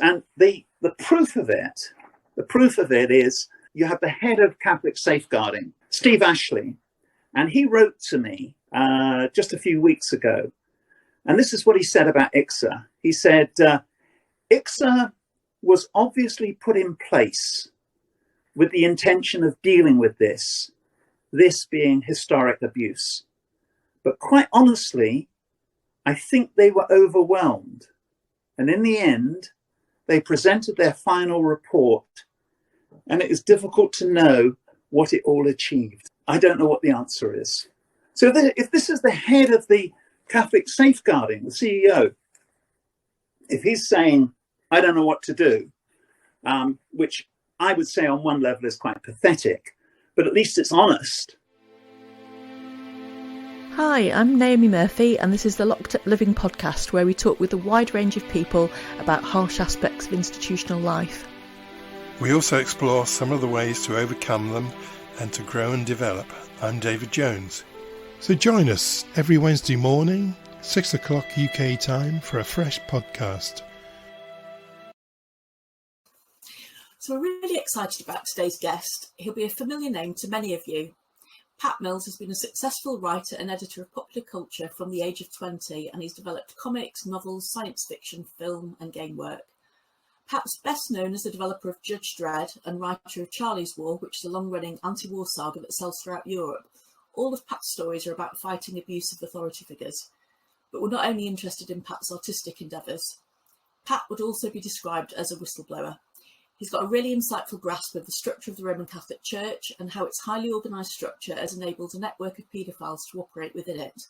And the proof of it is you have the head of Catholic safeguarding, Steve Ashley, and he wrote to me just a few weeks ago. And this is what he said about ICSA. He said, ICSA was obviously put in place with the intention of dealing with this being historic abuse. But quite honestly, I think they were overwhelmed. And in the end, they presented their final report, and it is difficult to know what it all achieved. I don't know what the answer is. So if this is the head of the Catholic safeguarding, the CEO, if he's saying, I don't know what to do, which I would say on one level is quite pathetic, but at least it's honest. Hi, I'm Naomi Murphy, and this is the Locked Up Living podcast, where we talk with a wide range of people about harsh aspects of institutional life. We also explore some of the ways to overcome them and to grow and develop. I'm David Jones. So join us every Wednesday morning, 6 o'clock UK time, for a fresh podcast. So we're really excited about today's guest. He'll be a familiar name to many of you. Pat Mills has been a successful writer and editor of popular culture from the age of 20, and he's developed comics, novels, science fiction, film and game work. Pat's best known as the developer of Judge Dredd and writer of Charley's War, which is a long-running anti-war saga that sells throughout Europe. All of Pat's stories are about fighting abusive authority figures. But we're not only interested in Pat's artistic endeavours. Pat would also be described as a whistleblower. He's got a really insightful grasp of the structure of the Roman Catholic Church and how its highly organised structure has enabled a network of paedophiles to operate within it.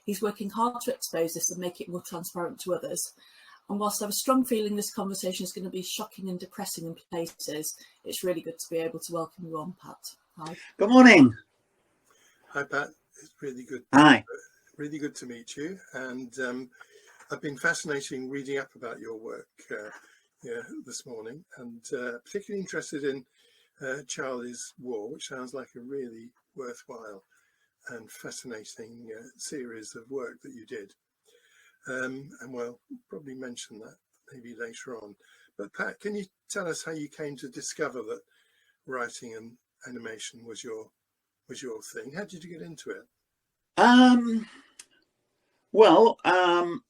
He's working hard to expose this and make it more transparent to others. And whilst I have a strong feeling this conversation is going to be shocking and depressing in places, it's really good to be able to welcome you on, Pat. Hi. Good morning. Hi, Pat. It's really good. Hi. Really good to meet you. And I've been fascinating reading up about your work this morning, and particularly interested in Charley's War, which sounds like a really worthwhile and fascinating series of work that you did. And we'll probably mention that maybe later on. But Pat, can you tell us how you came to discover that writing and animation was your thing? How did you get into it?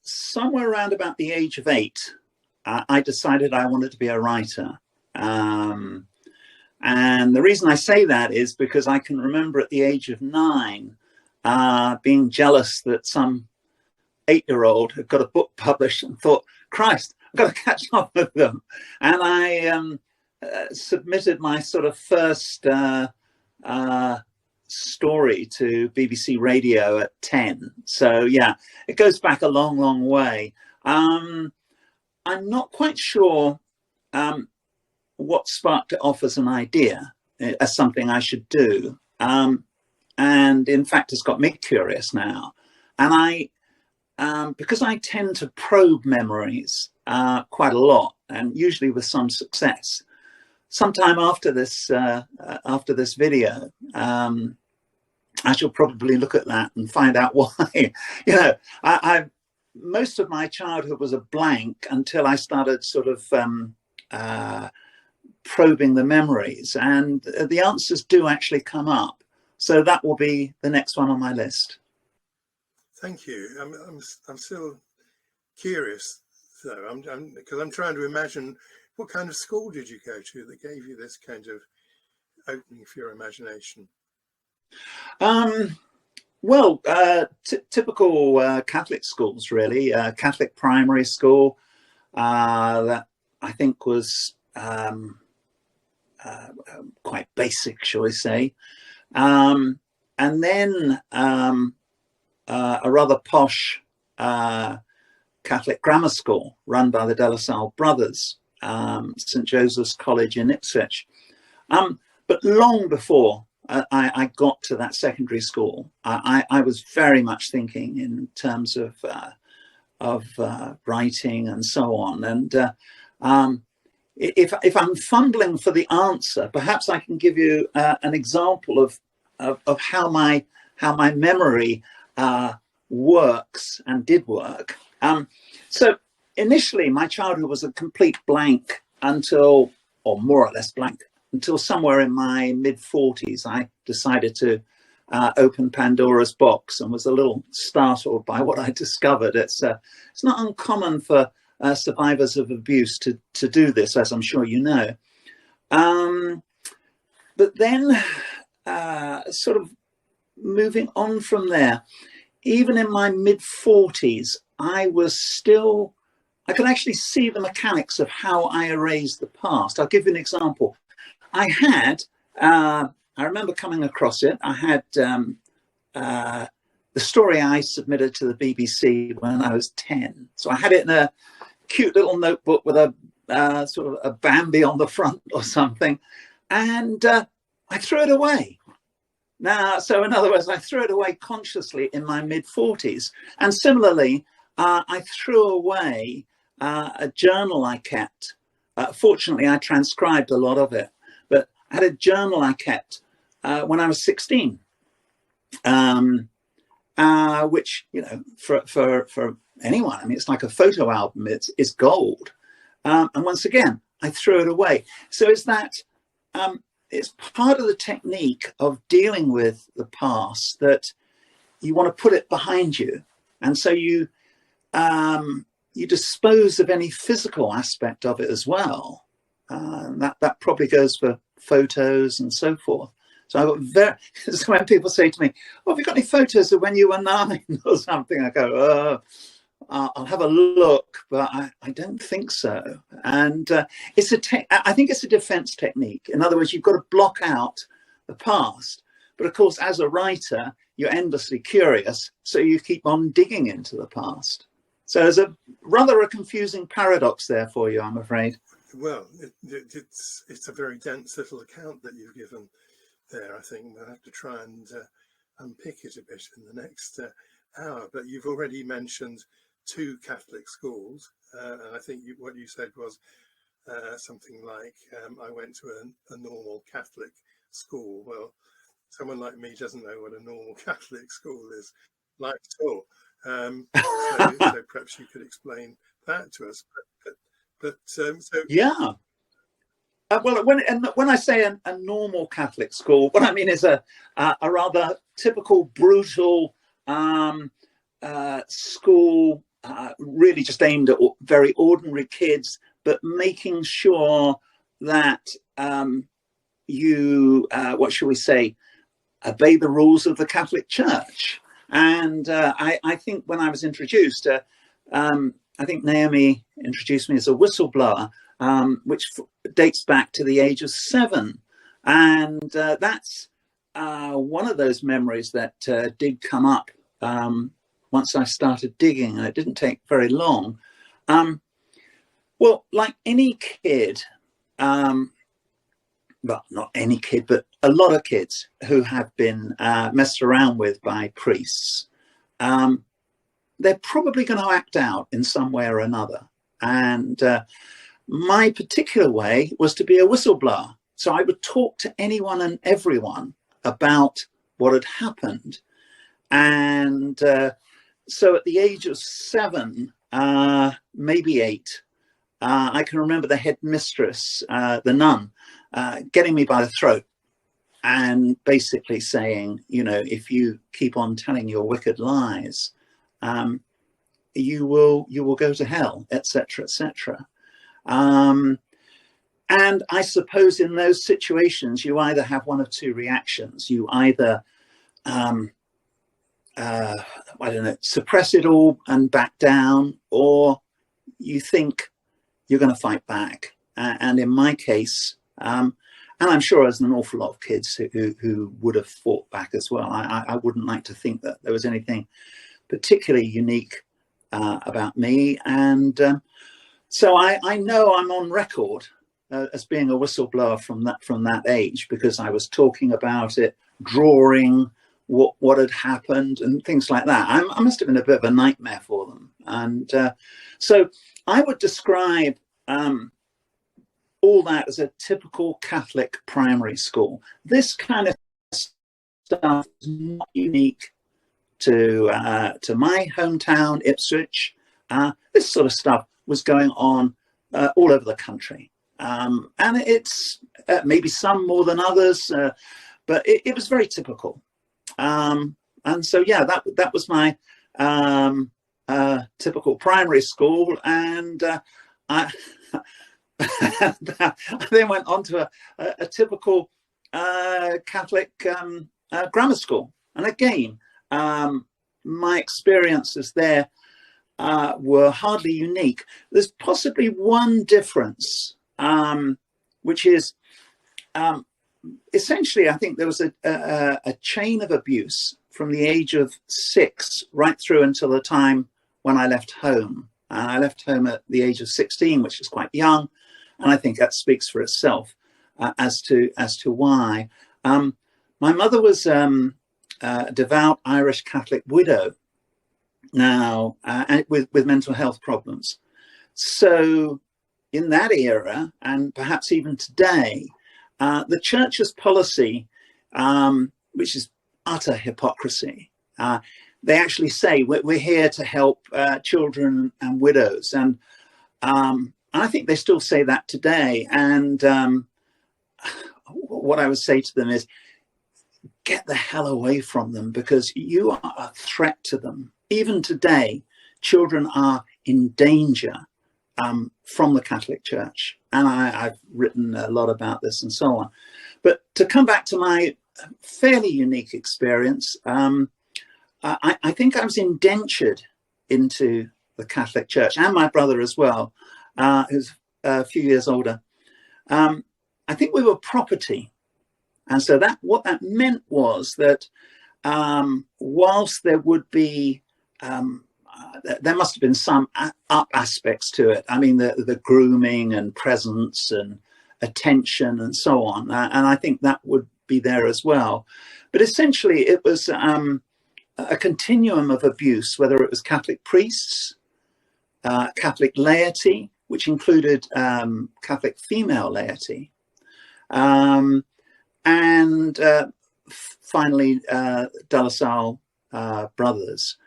Somewhere around about the age of 8, I decided I wanted to be a writer. And the reason I say that is because I can remember at the age of 9 being jealous that some 8-year-old had got a book published and thought, Christ, I've got to catch up with them. And I submitted my sort of first story to BBC Radio at 10. So yeah, it goes back a long, long way. I'm not quite sure what sparked it off as an idea, as something I should do. And in fact, it's got me curious now. And because I tend to probe memories quite a lot, and usually with some success, sometime after this video, I shall probably look at that and find out why. I most of my childhood was a blank until I started sort of probing the memories, and the answers do actually come up. So that will be the next one on my list. Thank you. I'm still curious, though, because I'm trying to imagine what kind of school did you go to that gave you this kind of opening for your imagination? Typical Catholic schools, really. Catholic primary school that I think was quite basic, shall we say. And then a rather posh Catholic grammar school run by the De La Salle brothers, St. Joseph's College in Ipswich. But long before I got to that secondary school, I was very much thinking in terms of writing and so on. And if I'm fumbling for the answer, perhaps I can give you an example of how my memory works and did work. So initially, my childhood was a complete blank until, or more or less blank, until somewhere in my mid-40s, I decided to open Pandora's box and was a little startled by what I discovered. It's not uncommon for survivors of abuse to do this, as I'm sure you know. But then sort of moving on from there, even in my mid-40s, I could actually see the mechanics of how I erased the past. I'll give you an example. I remember coming across it. I had the story I submitted to the BBC when I was 10. So I had it in a cute little notebook with a sort of a Bambi on the front or something. And I threw it away. Now, so in other words, I threw it away consciously in my mid-40s. And similarly, I threw away a journal I kept. Fortunately, I transcribed a lot of it, but I had a journal I kept when I was 16, which, you know, for anyone, I mean, it's like a photo album. It's gold. And once again, I threw it away. So it's that it's part of the technique of dealing with the past that you want to put it behind you. And so you dispose of any physical aspect of it as well. That probably goes for photos and so forth. So so when people say to me, "Oh, have you got any photos of when you were 9 or something?" I go, I'll have a look, but I don't think so. And I think it's a defense technique. In other words, you've got to block out the past. But of course, as a writer, you're endlessly curious, so you keep on digging into the past. So there's a rather confusing paradox there for you, I'm afraid. Well, it's a very dense little account that you've given there. I think we'll have to try and unpick it a bit in the next hour. But you've already mentioned 2 Catholic schools, and I think what you said was something like, I went to a normal Catholic school. Well, someone like me doesn't know what a normal Catholic school is like at all. So perhaps you could explain that to us. So yeah. Well, when I say a normal Catholic school, what I mean is a rather typical brutal school, really just aimed at very ordinary kids, but making sure that you, what shall we say, obey the rules of the Catholic Church. And I think when I was introduced, I think Naomi introduced me as a whistleblower, which dates back to the age of 7. And that's one of those memories that did come up once I started digging, and it didn't take very long. Well, like any kid, well, not any kid, but a lot of kids who have been messed around with by priests, they're probably going to act out in some way or another. And my particular way was to be a whistleblower. So I would talk to anyone and everyone about what had happened. And so at the age of 7, maybe 8, I can remember the headmistress, the nun, getting me by the throat and basically saying, you know, if you keep on telling your wicked lies, you will go to hell, etc., etc. And I suppose in those situations, you either have one of 2 reactions. You either, I don't know, suppress it all and back down, or you think you're going to fight back. And in my case, and I'm sure there's an awful lot of kids who would have fought back as well. I wouldn't like to think that there was anything particularly unique about me. And so I know I'm on record as being a whistleblower from that age, because I was talking about it, drawing what had happened and things like that. I must have been a bit of a nightmare for them. And so I would describe all that as a typical Catholic primary school. This kind of stuff is not unique to my hometown, Ipswich. This sort of stuff was going on all over the country. And it's maybe some more than others, but it was very typical. And so, yeah, that was my typical primary school. And I then went on to a typical Catholic grammar school. And again, my experiences there were hardly unique. There's possibly one difference, which is essentially, I think there was a chain of abuse from the age of 6 right through until the time when I left home. I left home at the age of 16, which is quite young, and I think that speaks for itself as to why. My mother was a devout Irish Catholic widow now, and with mental health problems. So in that era, and perhaps even today, the church's policy, which is utter hypocrisy, they actually say we're here to help children and widows, and I think they still say that today. And what I would say to them is, get the hell away from them, because you are a threat to them. Even today, children are in danger from the Catholic Church. And I've written a lot about this and so on. But to come back to my fairly unique experience, I think I was indentured into the Catholic Church, and my brother as well, who's a few years older. I think we were property. And so what that meant was that whilst there would be, there must have been some up aspects to it. I mean, the grooming and presence and attention and so on. And I think that would be there as well. But essentially, it was a continuum of abuse, whether it was Catholic priests, Catholic laity, which included Catholic female laity, and finally, De La Salle brothers.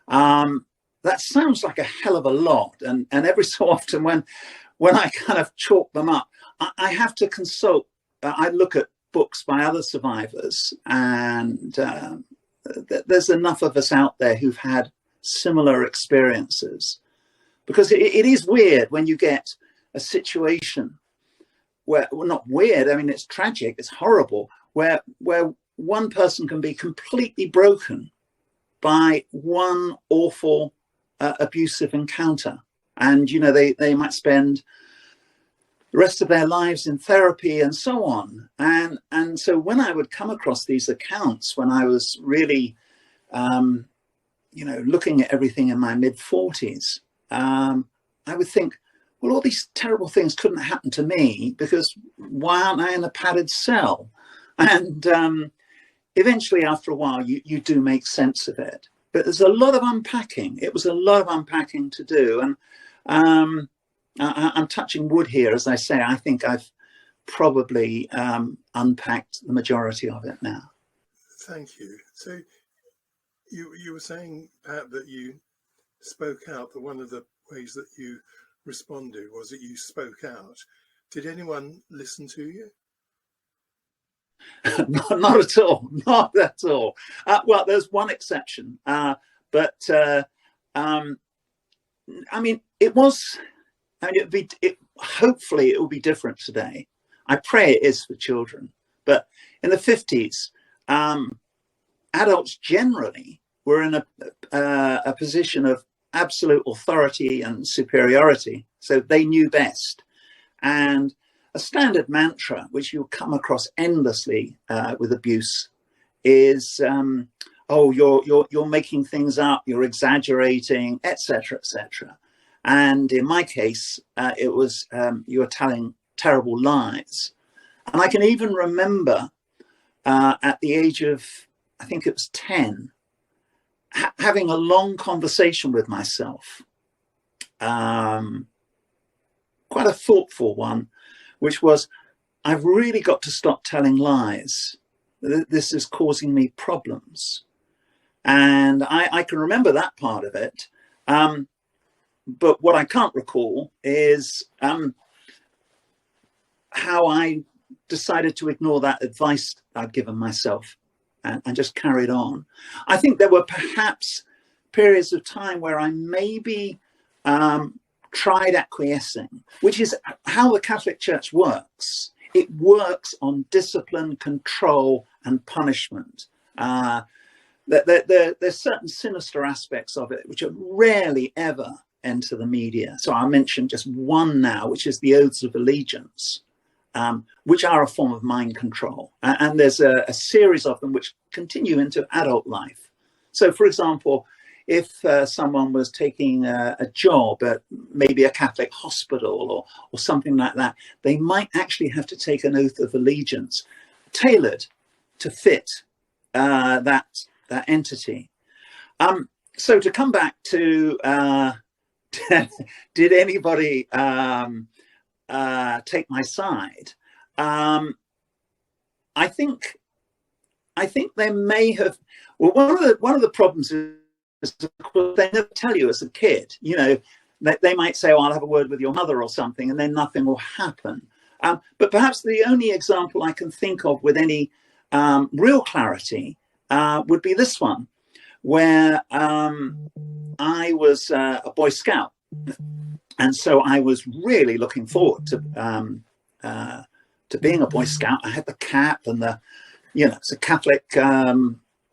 That sounds like a hell of a lot. And every so often when I kind of chalk them up, I have to consult. I look at books by other survivors, and there's enough of us out there who've had similar experiences. Because it is weird when you get a situation where, well, not weird, I mean, it's tragic, it's horrible, where one person can be completely broken by one awful abusive encounter. And, you know, they might spend the rest of their lives in therapy and so on. And so when I would come across these accounts, when I was really, looking at everything in my mid-40s, I would think, well, all these terrible things couldn't happen to me, because why aren't I in a padded cell? And eventually, after a while, you do make sense of it. But there's a lot of unpacking. It was a lot of unpacking to do. And I'm touching wood here. As I say, I think I've probably unpacked the majority of it now. Thank you. So you were saying, Pat, that you spoke out, that one of the ways that you responded was that you spoke out. Did anyone listen to you? Not at all. Not at all. Well, there's one exception, but I mean, it was. I mean, hopefully it will be different today. I pray it is for children. But in the 50s, adults generally were in a position of absolute authority and superiority. So they knew best. And a standard mantra, which you'll come across endlessly with abuse, is, oh, you're making things up, you're exaggerating, etc., etc. And in my case, it was you were telling terrible lies. And I can even remember at the age of, I think it was 10, having a long conversation with myself, quite a thoughtful one, which was, I've really got to stop telling lies. This is causing me problems. And I can remember that part of it. but what I can't recall is how I decided to ignore that advice I'd given myself and just carried on. I think there were perhaps periods of time where I maybe tried acquiescing, which is how the Catholic Church works. It works on discipline, control, and punishment. There's certain sinister aspects of it which are rarely ever enter the media. So I'll mention just one now, which is the oaths of allegiance, which are a form of mind control. And there's a series of them which continue into adult life. So, for example, if someone was taking a job at maybe a Catholic hospital or something like that, they might actually have to take an oath of allegiance tailored to fit that entity. So to come back to, did anybody take my side? I think they may have. Well, one of the problems is they never tell you as a kid. You know, they might say, "Oh, I'll have a word with your mother" or something, and then nothing will happen. But perhaps the only example I can think of with any real clarity would be this one, where I was a Boy Scout, and so I was really looking forward to being a Boy Scout. I had the cap and it's a Catholic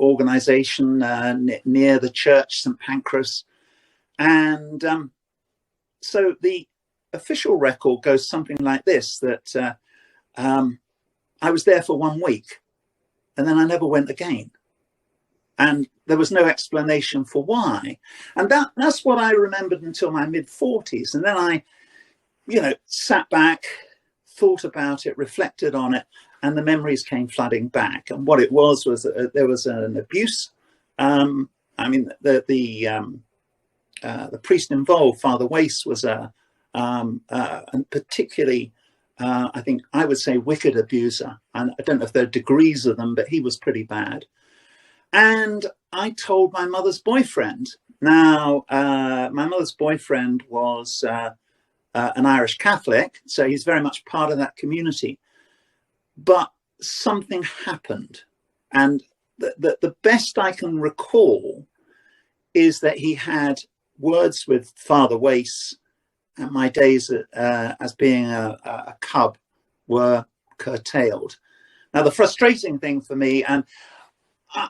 organization near the church, St. Pancras, and so the official record goes something like this: that I was there for 1 week, and then I never went again. And there was no explanation for why. And that's what I remembered until my mid-40s. And then I, sat back, thought about it, reflected on it, and the memories came flooding back. And what it was there was an abuse. The priest involved, Father Wace, was a particularly, I think I would say, wicked abuser. And I don't know if there are degrees of them, but he was pretty bad. And I told my mother's boyfriend. Now, my mother's boyfriend was an Irish Catholic, so he's very much part of that community. But something happened. And the best I can recall is that he had words with Father Wace, and my days as being a cub were curtailed. Now, the frustrating thing for me, and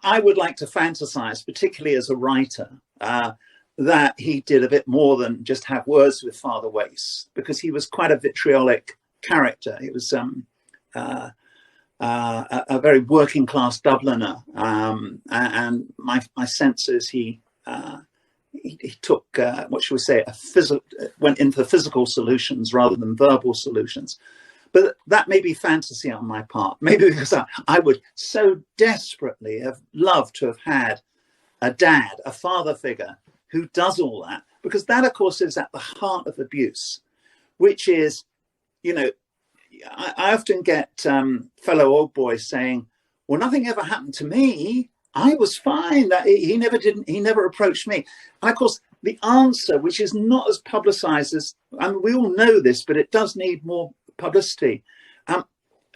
I would like to fantasize, particularly as a writer, that he did a bit more than just have words with Father Wace, because he was quite a vitriolic character. He was a very working class Dubliner, and my sense is he took what should we say, went into physical solutions rather than verbal solutions. But that may be fantasy on my part, maybe because I would so desperately have loved to have had a dad, a father figure who does all that, because that, of course, is at the heart of abuse, which is, I often get fellow old boys saying, well, nothing ever happened to me. I was fine. That he never approached me. And of course, the answer, which is not as publicized as, we all know this, but it does need more publicity.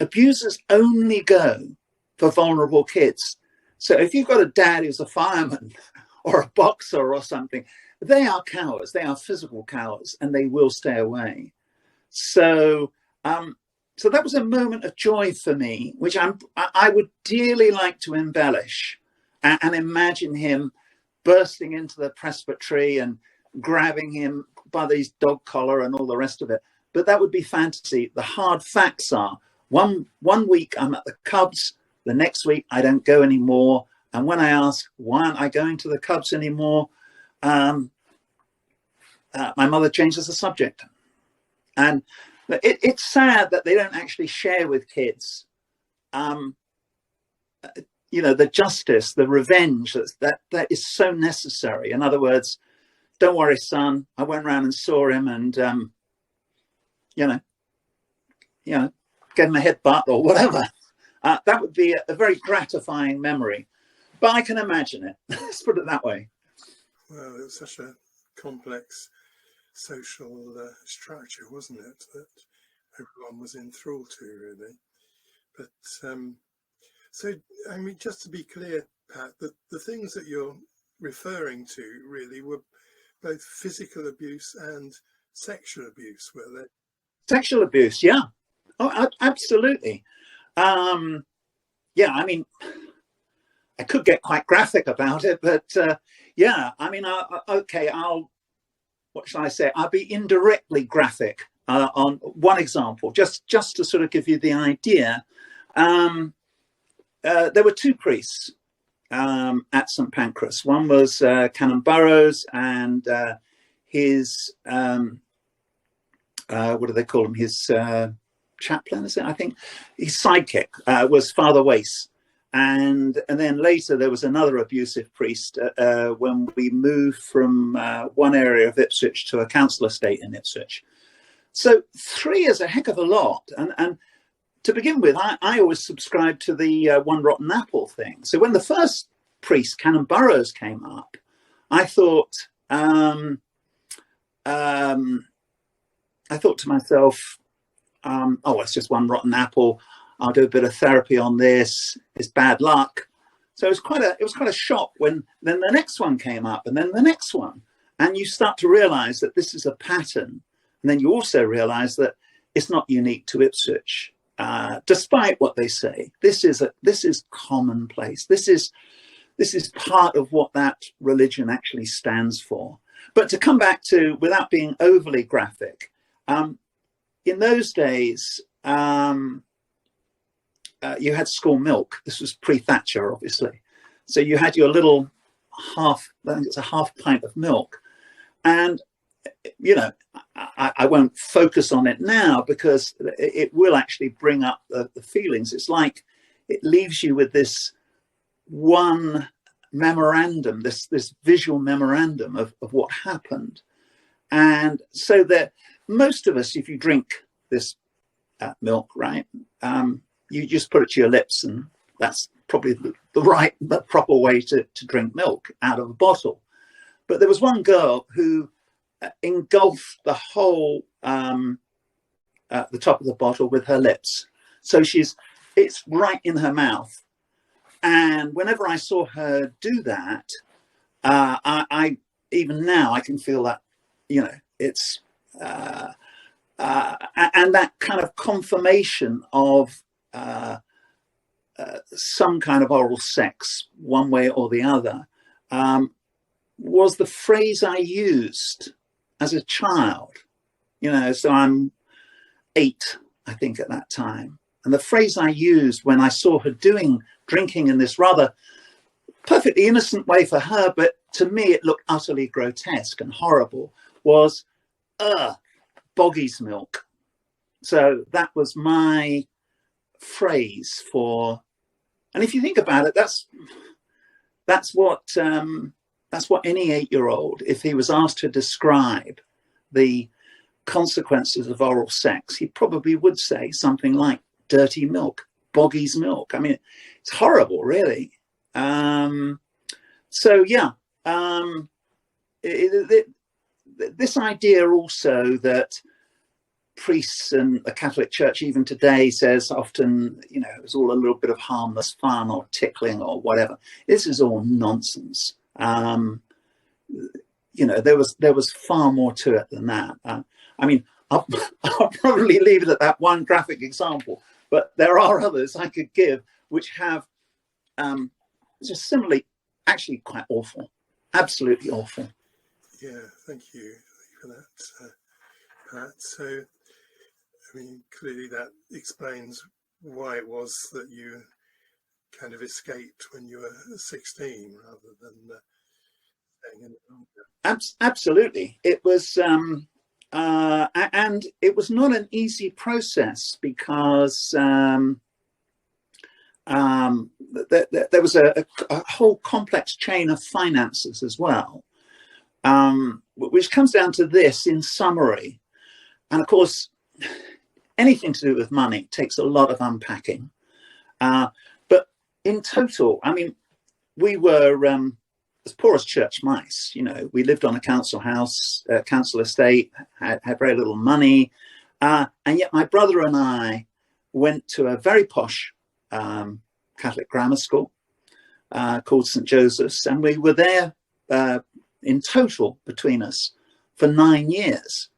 Abusers only go for vulnerable kids. So if you've got a dad who's a fireman or a boxer or something, they are cowards. They are physical cowards, and they will stay away. So that was a moment of joy for me, which I would dearly like to embellish and imagine him bursting into the presbytery and grabbing him by his dog collar and all the rest of it. But that would be fantasy. The hard facts are, one week I'm at the Cubs, the next week I don't go anymore. And when I ask, why aren't I going to the Cubs anymore? My mother changes the subject. And it's sad that they don't actually share with kids, the justice, the revenge that is so necessary. In other words, don't worry, son, I went around and saw him and, gave him a headbutt or whatever. That would be a very gratifying memory. But I can imagine it. Let's put it that way. Well, it was such a complex social structure, wasn't it, that everyone was enthralled to, really. But so, I mean, just to be clear, Pat, the things that you're referring to really were both physical abuse and sexual abuse, were they? Sexual abuse, yeah. Oh, absolutely. Yeah, I mean, I could get quite graphic about it, but yeah, I mean, okay, what shall I say? I'll be indirectly graphic on one example, just to sort of give you the idea. There were two priests at St Pancras. One was Canon Burrows, and his what do they call him? His chaplain, is it? I think his sidekick was Father Wace, and then later there was another abusive priest when we moved from one area of Ipswich to a council estate in Ipswich. So 3 is a heck of a lot, and to begin with, I always subscribed to the one rotten apple thing. So when the first priest, Canon Burrows, came up, I thought to myself, oh, it's just one rotten apple. I'll do a bit of therapy on this. It's bad luck. So it was quite a shock when then the next one came up, and then the next one, and you start to realise that this is a pattern, and then you also realise that it's not unique to Ipswich, despite what they say. This is commonplace. This is part of what that religion actually stands for. But to come back to, without being overly graphic, in those days, you had school milk. This was pre-Thatcher, obviously. So you had your little I think it's a half pint of milk. And, you know, I won't focus on it now because it will actually bring up the feelings. It's like it leaves you with this one memorandum, this visual memorandum of what happened. And so that most of us, if you drink this milk, right, you just put it to your lips, and that's probably the proper way to drink milk out of a bottle. But there was one girl who engulfed the whole the top of the bottle with her lips. So it's right in her mouth. And whenever I saw her do that, I even now I can feel that, you know, it's and that kind of confirmation of some kind of oral sex, one way or the other, was the phrase I used as a child. You know, so I'm 8, I think, at that time. And the phrase I used when I saw her drinking in this rather perfectly innocent way for her, but to me it looked utterly grotesque and horrible, was boggy's milk. So that was my phrase for, and if you think about it, that's what any 8-year-old, if he was asked to describe the consequences of oral sex, he probably would say something like dirty milk, boggy's milk. I mean, it's horrible, really. So yeah, this idea also that priests and the Catholic Church even today says often, you know, it was all a little bit of harmless fun or tickling or whatever. This is all nonsense. You know, there was far more to it than that. I mean, I'll probably leave it at that one graphic example, but there are others I could give which have just similarly actually quite awful, absolutely awful. Yeah, thank you for that, Pat. So, I mean, clearly that explains why it was that you kind of escaped when you were 16 rather than staying in the longer. Absolutely. It was, and it was not an easy process because there was a whole complex chain of finances as well, which comes down to this in summary. And of course, anything to do with money takes a lot of unpacking. But in total, I mean, we were as poor as church mice. You know, we lived on a council house, council estate, had very little money. And yet my brother and I went to a very posh Catholic grammar school called St. Joseph's. And we were there in total between us for 9 years.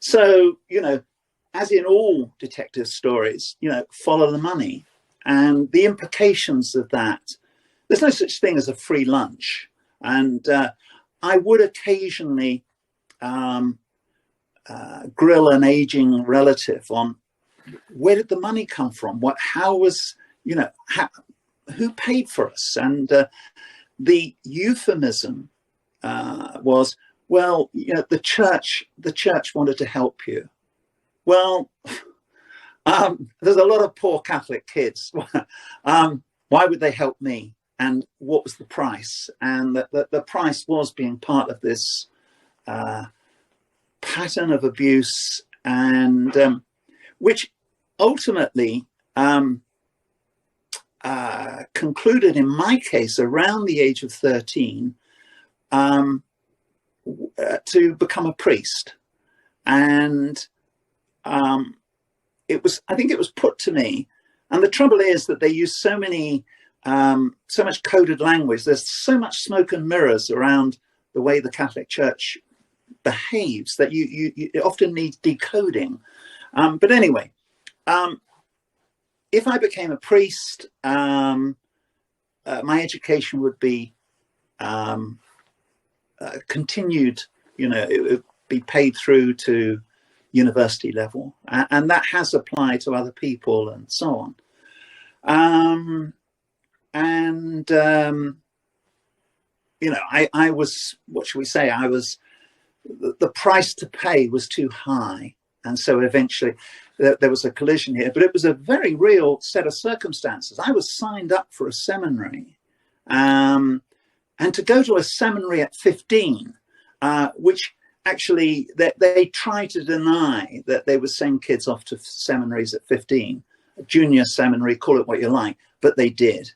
So, you know, as in all detective stories, you know, follow the money. And the implications of that, there's no such thing as a free lunch. And I would occasionally grill an aging relative on where did the money come from? How was, you know, who paid for us? And the euphemism was, well, you know, the church wanted to help you. Well, there's a lot of poor Catholic kids. Why would they help me? And what was the price? And the price was being part of this pattern of abuse, and which ultimately concluded in my case around the age of 13 to become a priest. And I think it was put to me, and the trouble is that they use so much coded language. There's so much smoke and mirrors around the way the Catholic Church behaves that it often needs decoding. But anyway, if I became a priest, my education would be continued, you know, it would be paid through to university level. And that has applied to other people and so on. You know, I was, what should we say? The price to pay was too high. And so eventually there was a collision here, but it was a very real set of circumstances. I was signed up for a seminary, and to go to a seminary at 15, which actually they try to deny that they were sending kids off to seminaries at 15, a junior seminary, call it what you like, but they did.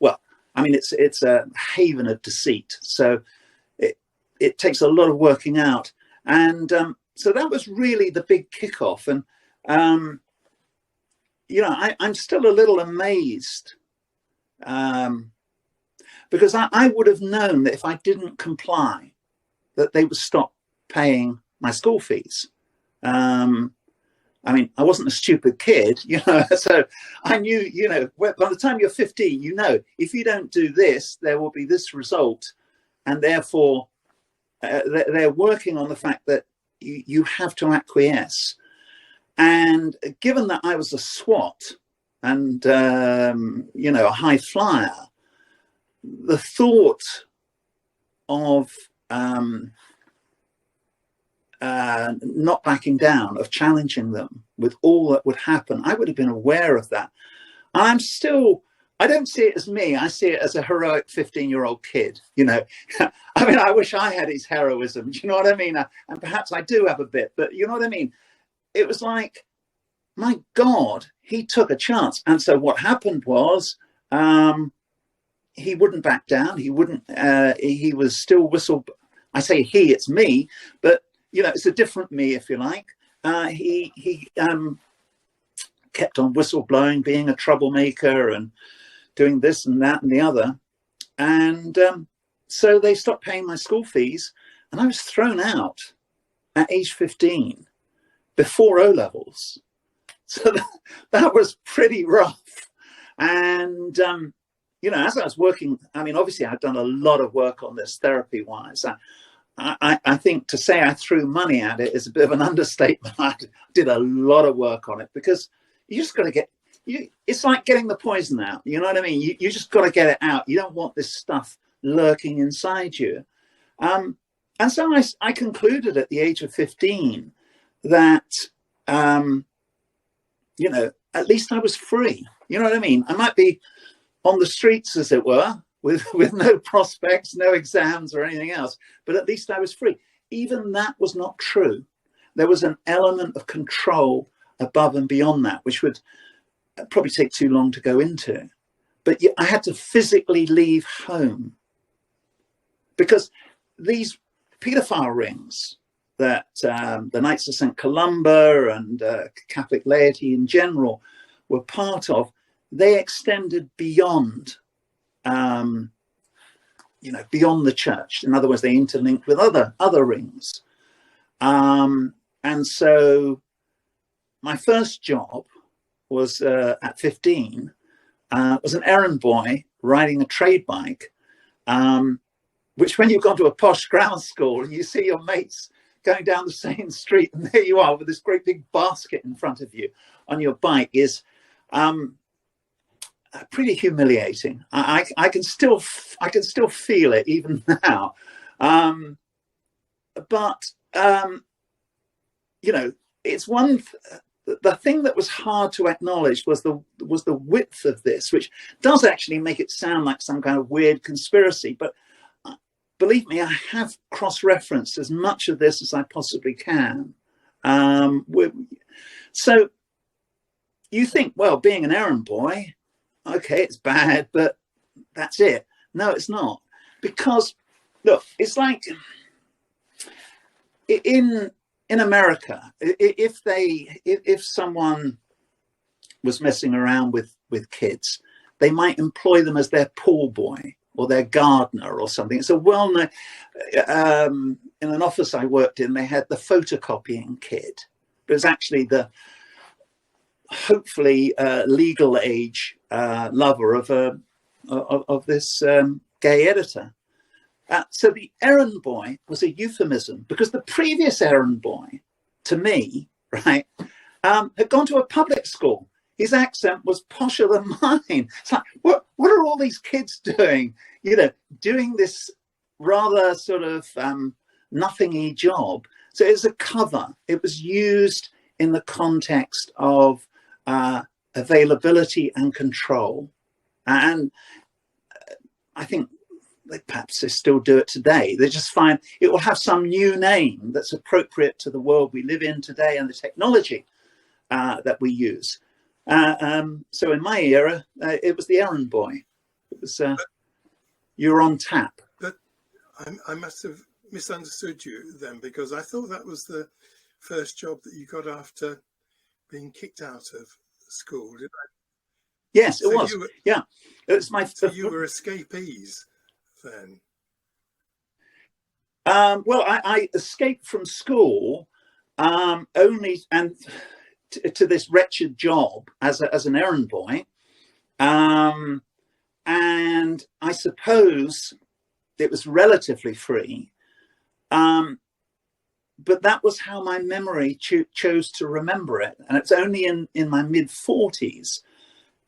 Well, I mean, it's a haven of deceit. So it takes a lot of working out. And so that was really the big kickoff. And, you know, I'm still a little amazed because I would have known that if I didn't comply, that they would stop paying my school fees. I mean, I wasn't a stupid kid, you know, so I knew, you know, by the time you're 15, you know, if you don't do this, there will be this result. And therefore, they're working on the fact that you have to acquiesce. And given that I was a SWAT and, you know, a high flyer, the thought of not backing down, of challenging them with all that would happen, I would have been aware of that. I don't see it as me. I see it as a heroic 15-year-old kid, you know. I mean, I wish I had his heroism. Do you know what I mean? And perhaps I do have a bit, but you know what I mean? It was like, my God, he took a chance. And so what happened was he wouldn't back down. He wouldn't, he was still I say he, it's me, but you know, it's a different me, if you like. He kept on whistleblowing, being a troublemaker and doing this and that and the other. And so they stopped paying my school fees, and I was thrown out at age 15 before O-levels. So that was pretty rough. And, you know, as I was working, I mean, obviously I'd done a lot of work on this therapy-wise. I think to say I threw money at it is a bit of an understatement. I did a lot of work on it because you just got to it's like getting the poison out. You know what I mean? You just got to get it out. You don't want this stuff lurking inside you. And so I concluded at the age of 15 that, you know, at least I was free. You know what I mean? I might be on the streets, as it were, with no prospects, no exams or anything else, but at least I was free. Even that was not true. There was an element of control above and beyond that, which would probably take too long to go into. But I had to physically leave home because these paedophile rings that the Knights of St. Columba and Catholic laity in general were part of, they extended beyond, beyond the church. In other words, they interlinked with other rings. And so my first job was at 15, was an errand boy riding a trade bike, which when you've gone to a posh grammar school and you see your mates going down the same street and there you are with this great big basket in front of you on your bike is pretty humiliating. I can still feel it even now. But it's one. The thing that was hard to acknowledge was the width of this, which does actually make it sound like some kind of weird conspiracy. But believe me, I have cross-referenced as much of this as I possibly can. So you think, well, being an errand boy, okay, it's bad, but that's it. No, it's not. Because, look, it's like in America, if someone was messing around with kids, they might employ them as their pool boy or their gardener or something. It's a well-known, in an office I worked in, they had the photocopying kid. But it's actually the hopefully legal age lover of this gay editor. So the errand boy was a euphemism because the previous errand boy, to me, right, had gone to a public school. His accent was posher than mine. It's like, what are all these kids doing? Doing this rather sort of nothingy job. So it's a cover. It was used in the context of availability and control. And I think perhaps they still do it today. They just find it will have some new name that's appropriate to the world we live in today and the technology that we use. So in my era, it was the errand boy. It was you're on tap. But I must have misunderstood you then, because I thought that was the first job that you got after being kicked out of school. Did I? Yes, it was. Yeah, it was my. So you were escapees then. Well, I escaped from school only to this wretched job as an errand boy, and I suppose it was relatively free, but that was how my memory chose to remember it. And it's only in my mid-40s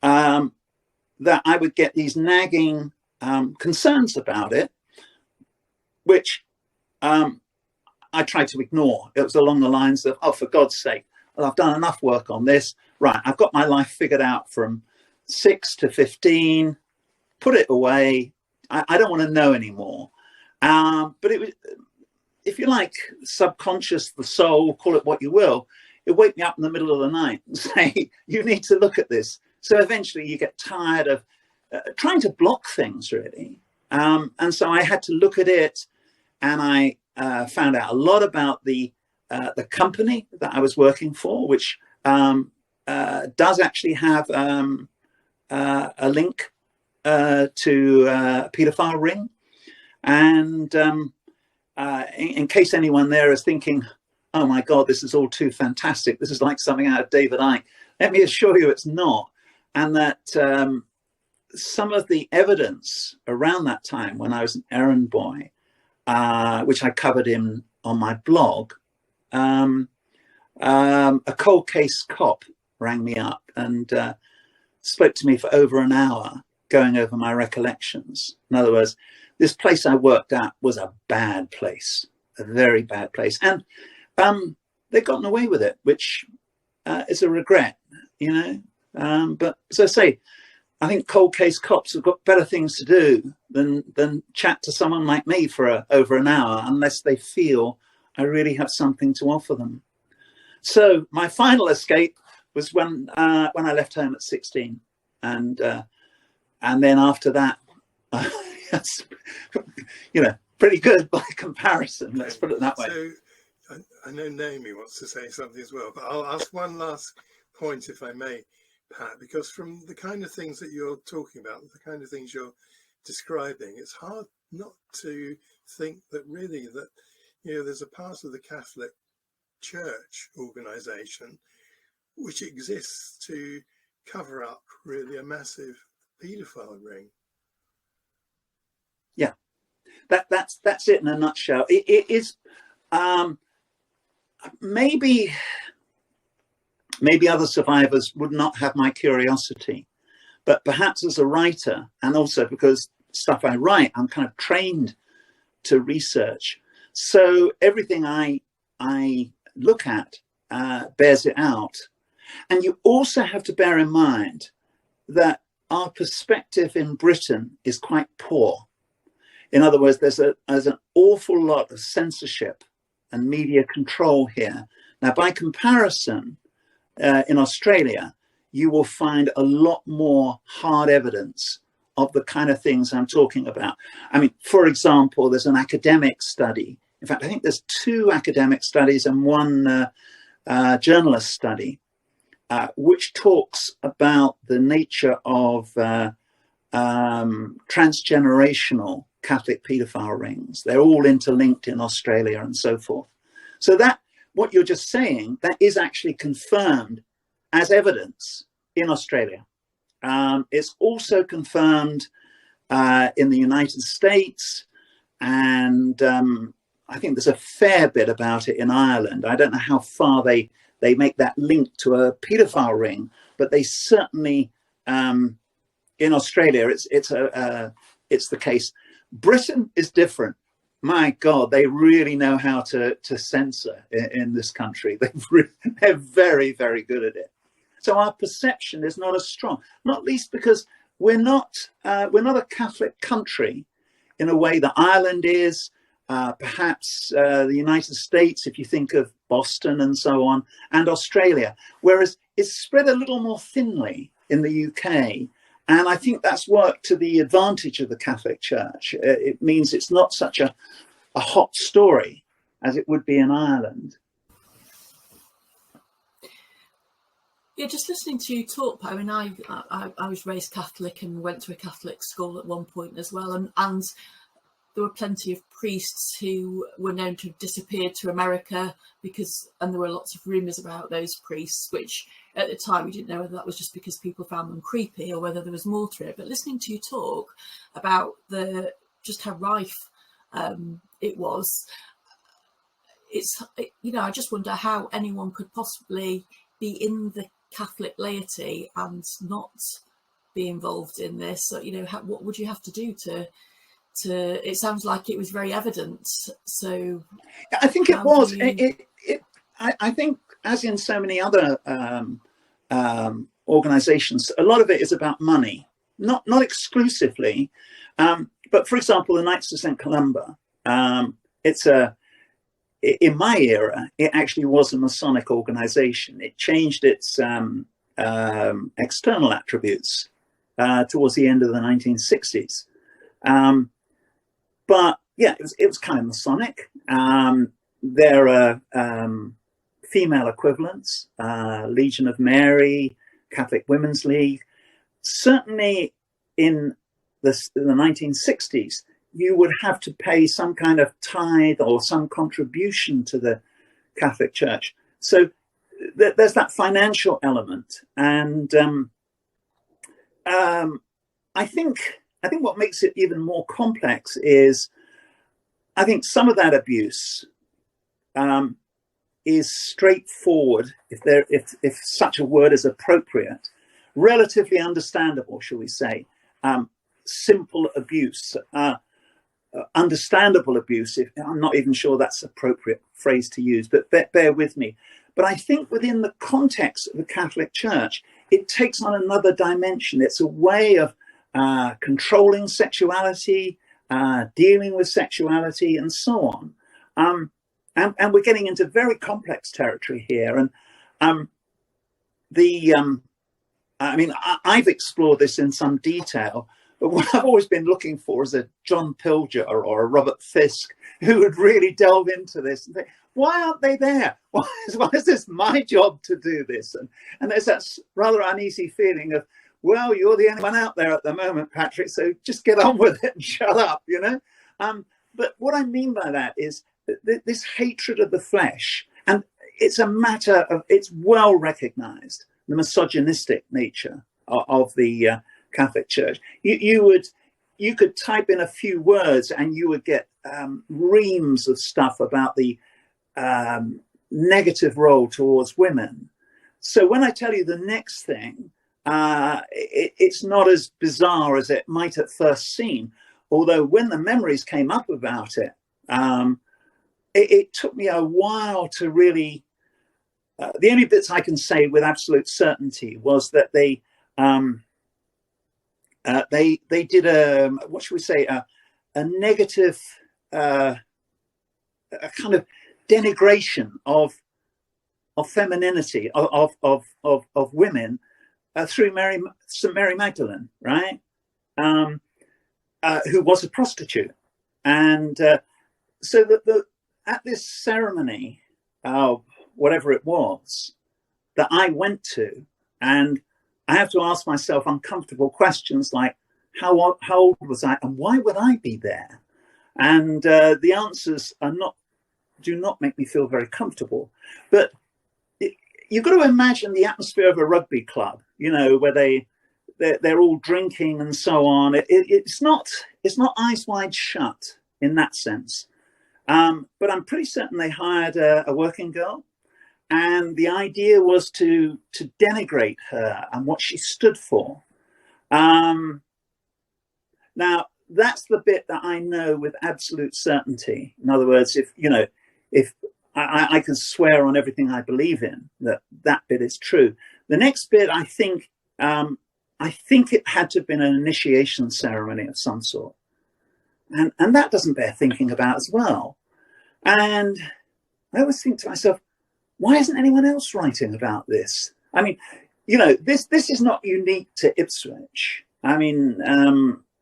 that I would get these nagging concerns about it, which I tried to ignore. It was along the lines of, oh, for God's sake, I've done enough work on this. Right, I've got my life figured out from 6 to 15. Put it away. I don't want to know anymore. But it was, if you like, subconscious, the soul, call it what you will, it wake me up in the middle of the night and say, you need to look at this. So eventually you get tired of trying to block things, really. And so I had to look at it, and I found out a lot about the company that I was working for, which does actually have a link to a paedophile ring. And in case anyone there is thinking, oh my God, this is all too fantastic, this is like something out of David Icke, let me assure you it's not. And that some of the evidence around that time when I was an errand boy, which I covered on my blog, a cold case cop rang me up and spoke to me for over an hour, going over my recollections. In other words, this place I worked at was a bad place, a very bad place. And they'd gotten away with it, which is a regret, But as I say, I think cold case cops have got better things to do than chat to someone like me for over an hour, unless they feel I really have something to offer them. So my final escape was when I left home at 16, and then after that, pretty good by comparison. Let's put it that way. So I know Naomi wants to say something as well, but I'll ask one last point, if I may, Pat, because from the kind of things that you're talking about, the kind of things you're describing, it's hard not to think that really that, you know, there's a part of the Catholic Church organisation which exists to cover up really a massive paedophile ring. Yeah, that's it in a nutshell. It is maybe other survivors would not have my curiosity, but perhaps as a writer, and also because stuff I write, I'm kind of trained to research. So everything I look at bears it out. And you also have to bear in mind that our perspective in Britain is quite poor. In other words, there's an awful lot of censorship and media control here. Now, by comparison, in Australia, you will find a lot more hard evidence of the kind of things I'm talking about. I mean, for example, there's an academic study. In fact, I think there's 2 academic studies and 1 journalist study, which talks about the nature of transgenerational Catholic paedophile rings. They're all interlinked in Australia and so forth. So that, what you're just saying, that is actually confirmed as evidence in Australia. It's also confirmed in the United States, and I think there's a fair bit about it in Ireland. I don't know how far they make that link to a paedophile ring, but they certainly, in Australia, it's the case. Britain is different. My God, they really know how to censor in this country. They're very, very good at it. So our perception is not as strong, not least because we're not a Catholic country in a way that Ireland is, perhaps the United States, if you think of Boston and so on, and Australia, whereas it's spread a little more thinly in the UK. And I think that's worked to the advantage of the Catholic Church. It means it's not such a hot story as it would be in Ireland. Yeah, just listening to you talk, I mean, I was raised Catholic and went to a Catholic school at one point as well, and there were plenty of priests who were known to have disappeared to America and there were lots of rumours about those priests, which at the time we didn't know whether that was just because people found them creepy or whether there was more to it. But listening to you talk about just how rife it was, I just wonder how anyone could possibly be in the Catholic laity and not be involved in this. So, what would you have to do to it sounds like it was very evident. So I think it was. I think, as in so many other organizations, a lot of it is about money, not exclusively. But for example, the Knights of St. Columba, in my era, it actually was a Masonic organization. It changed its external attributes towards the end of the 1960s. But yeah, it was kind of Masonic. There are female equivalents, Legion of Mary, Catholic Women's League. Certainly in the 1960s, you would have to pay some kind of tithe or some contribution to the Catholic Church. So there's that financial element. And I think what makes it even more complex is, I think some of that abuse is straightforward, if such a word is appropriate, relatively understandable, shall we say, simple abuse, understandable abuse. I'm not even sure that's an appropriate phrase to use, but bear with me. But I think within the context of the Catholic Church, it takes on another dimension. It's a way of controlling sexuality, dealing with sexuality, and so on. And we're getting into very complex territory here. And I've explored this in some detail, But what I've always been looking for is a John Pilger or a Robert Fisk who would really delve into this and think, why aren't they there? Why is this my job to do this? And there's that rather uneasy feeling of, well, you're the only one out there at the moment, Patrick, so just get on with it and shut up, you know? But what I mean by that is this hatred of the flesh, and it's a matter of, it's well recognized, the misogynistic nature of the Catholic Church. You could type in a few words and you would get reams of stuff about the negative role towards women. So when I tell you the next thing, it's not as bizarre as it might at first seem. Although when the memories came up about it, it took me a while to really. The only bits I can say with absolute certainty was that they did a, what should we say, a negative, a kind of denigration of femininity of women through St. Mary Magdalene, right? Who was a prostitute, and so that at this ceremony, whatever it was, that I went to, and I have to ask myself uncomfortable questions like, how old was I, and why would I be there? And the answers do not make me feel very comfortable. But you've got to imagine the atmosphere of a rugby club, you know, where they're all drinking and so on. It's not eyes wide shut in that sense. But I'm pretty certain they hired a working girl, and the idea was to denigrate her and what she stood for. Now, that's the bit that I know with absolute certainty. In other words, if I can swear on everything I believe in that bit is true. The next bit, I think it had to have been an initiation ceremony of some sort, and that doesn't bear thinking about as well. And I always think to myself, why isn't anyone else writing about this? I mean, you know, this is not unique to Ipswich. I mean,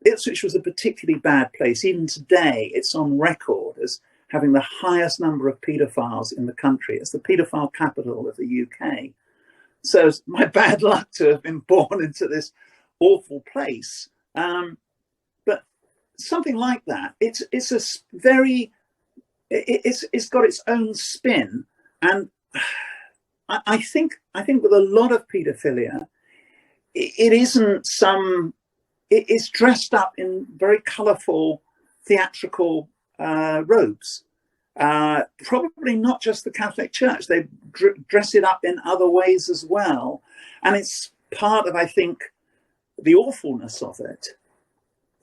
Ipswich was a particularly bad place. Even today, it's on record as having the highest number of paedophiles in the country. It's the paedophile capital of the UK. So it's my bad luck to have been born into this awful place. But something like that, it's got its own spin. And I think with a lot of paedophilia, it's dressed up in very colourful theatrical robes. Probably not just the Catholic Church. They dress it up in other ways as well. And it's part of, I think, the awfulness of it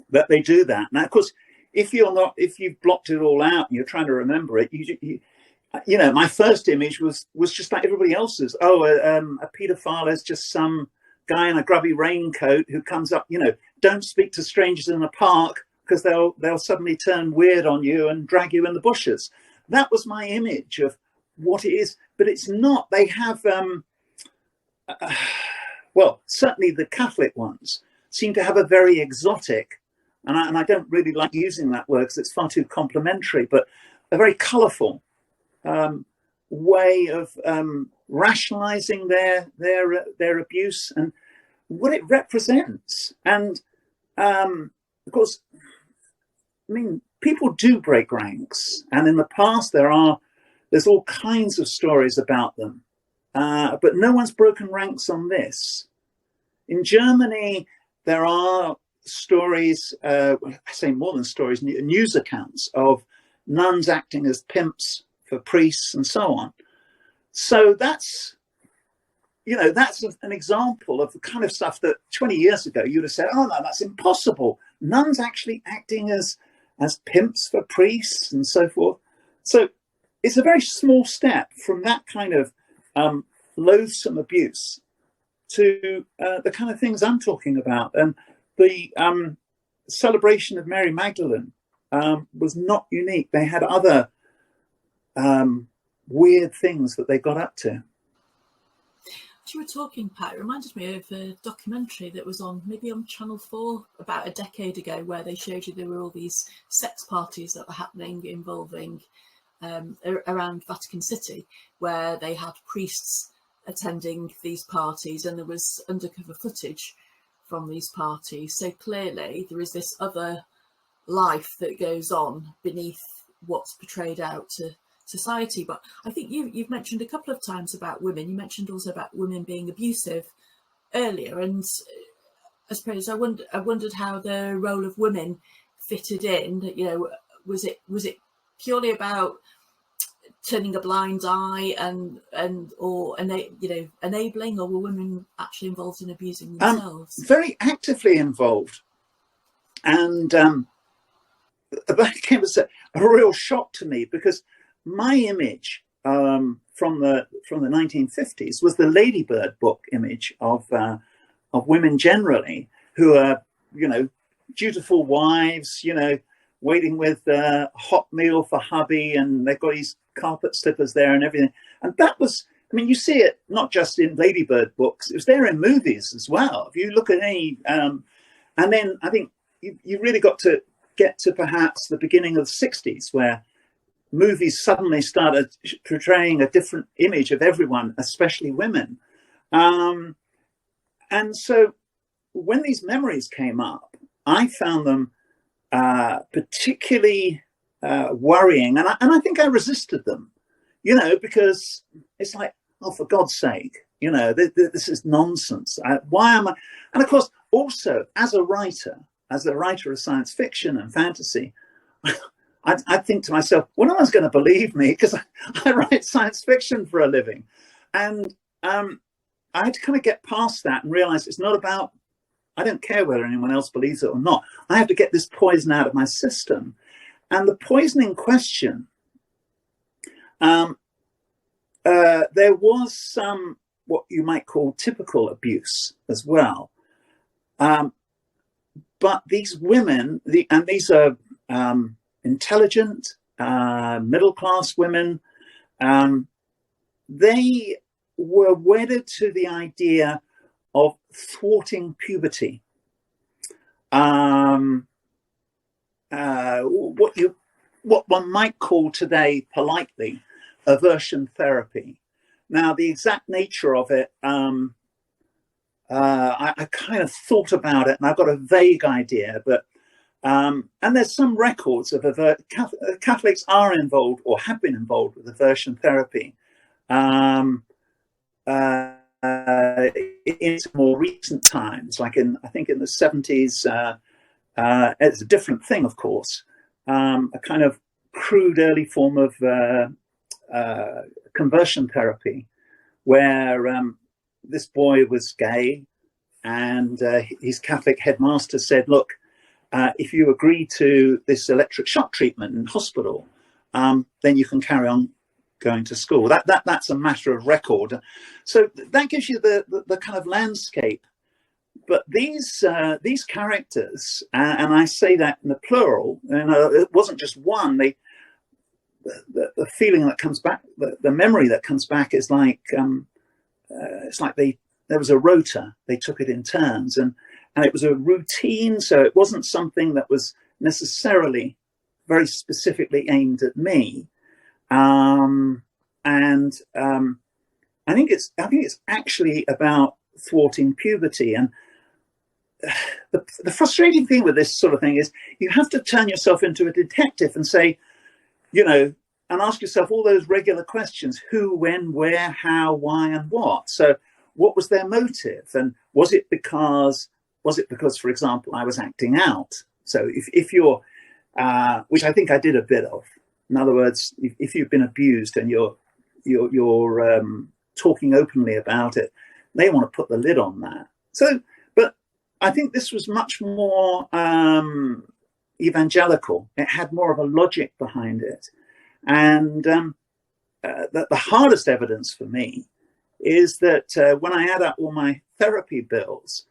that they do that. Now, of course, if you've blocked it all out and you're trying to remember it, you know, my first image was just like everybody else's. Oh, a paedophile is just some guy in a grubby raincoat who comes up, you know, don't speak to strangers in the park because they'll suddenly turn weird on you and drag you in the bushes. That was my image of what it is, but it's not. They have, well, certainly the Catholic ones seem to have a very exotic, and I don't really like using that word because it's far too complimentary, but a very colourful way of rationalising their abuse and what it represents. And of course, I mean, people do break ranks, and in the past there's all kinds of stories about them, but no one's broken ranks on this. In Germany, there are stories, I say more than stories, news accounts of nuns acting as pimps for priests and so on. So that's an example of the kind of stuff that 20 years ago you'd have said, oh no, that's impossible. Nuns actually acting as pimps for priests and so forth. So it's a very small step from that kind of loathsome abuse to the kind of things I'm talking about. And the celebration of Mary Magdalene was not unique. They had other weird things that they got up to. You were talking, Pat, it reminded me of a documentary that was on Channel 4 about a decade ago, where they showed you there were all these sex parties that were happening involving around Vatican City, where they had priests attending these parties, and there was undercover footage from these parties. So clearly there is this other life that goes on beneath what's portrayed out to society. But I think you've mentioned a couple of times about women. You mentioned also about women being abusive earlier, and I suppose I wondered how the role of women fitted in. You know, was it purely about turning a blind eye and enabling, or were women actually involved in abusing themselves? Very actively involved, and that came as a real shock to me, because my image from the 1950s was the Ladybird book image of women generally, who are, you know, dutiful wives, you know, waiting with a hot meal for hubby, and they've got these carpet slippers there and everything. And that was, I mean, you see it not just in Ladybird books, it was there in movies as well. If you look at any, and then I think you really got to get to perhaps the beginning of the 60s, where movies suddenly started portraying a different image of everyone, especially women. And so when these memories came up, I found them particularly worrying. And I think I resisted them, you know, because it's like, oh, for God's sake, you know, this is nonsense. Why am I? And of course, also as a writer of science fiction and fantasy, I think to myself, well, no one's going to believe me, because I write science fiction for a living. And I had to kind of get past that and realize it's not about, I don't care whether anyone else believes it or not. I have to get this poison out of my system. And the poisoning question, there was some, what you might call typical abuse as well. But these women, and these are intelligent, middle-class women, they were wedded to the idea of thwarting puberty. What one might call today politely aversion therapy. Now, the exact nature of it, I kind of thought about it, and I've got a vague idea, but and there's some records of Catholics are involved or have been involved with aversion therapy in more recent times, like I think in the 70s. It's a different thing, of course, a kind of crude early form of conversion therapy, where this boy was gay, and his Catholic headmaster said, look, if you agree to this electric shock treatment in hospital, then you can carry on going to school. That's a matter of record. So that gives you the kind of landscape. But these characters, and I say that in the plural, and it wasn't just one. The feeling that comes back, the memory that comes back is like it's like there was a rota. They took it in turns, and it was a routine. So it wasn't something that was necessarily very specifically aimed at me. I think it's actually about thwarting puberty. And the frustrating thing with this sort of thing is you have to turn yourself into a detective and say, you know, and ask yourself all those regular questions: who, when, where, how, why, and what. So what was their motive? And was it because, for example, I was acting out? So if you're, which I think I did a bit of. In other words, if you've been abused and you're talking openly about it, they want to put the lid on that. So, but I think this was much more evangelical. It had more of a logic behind it. And the hardest evidence for me is that when I add up all my therapy bills,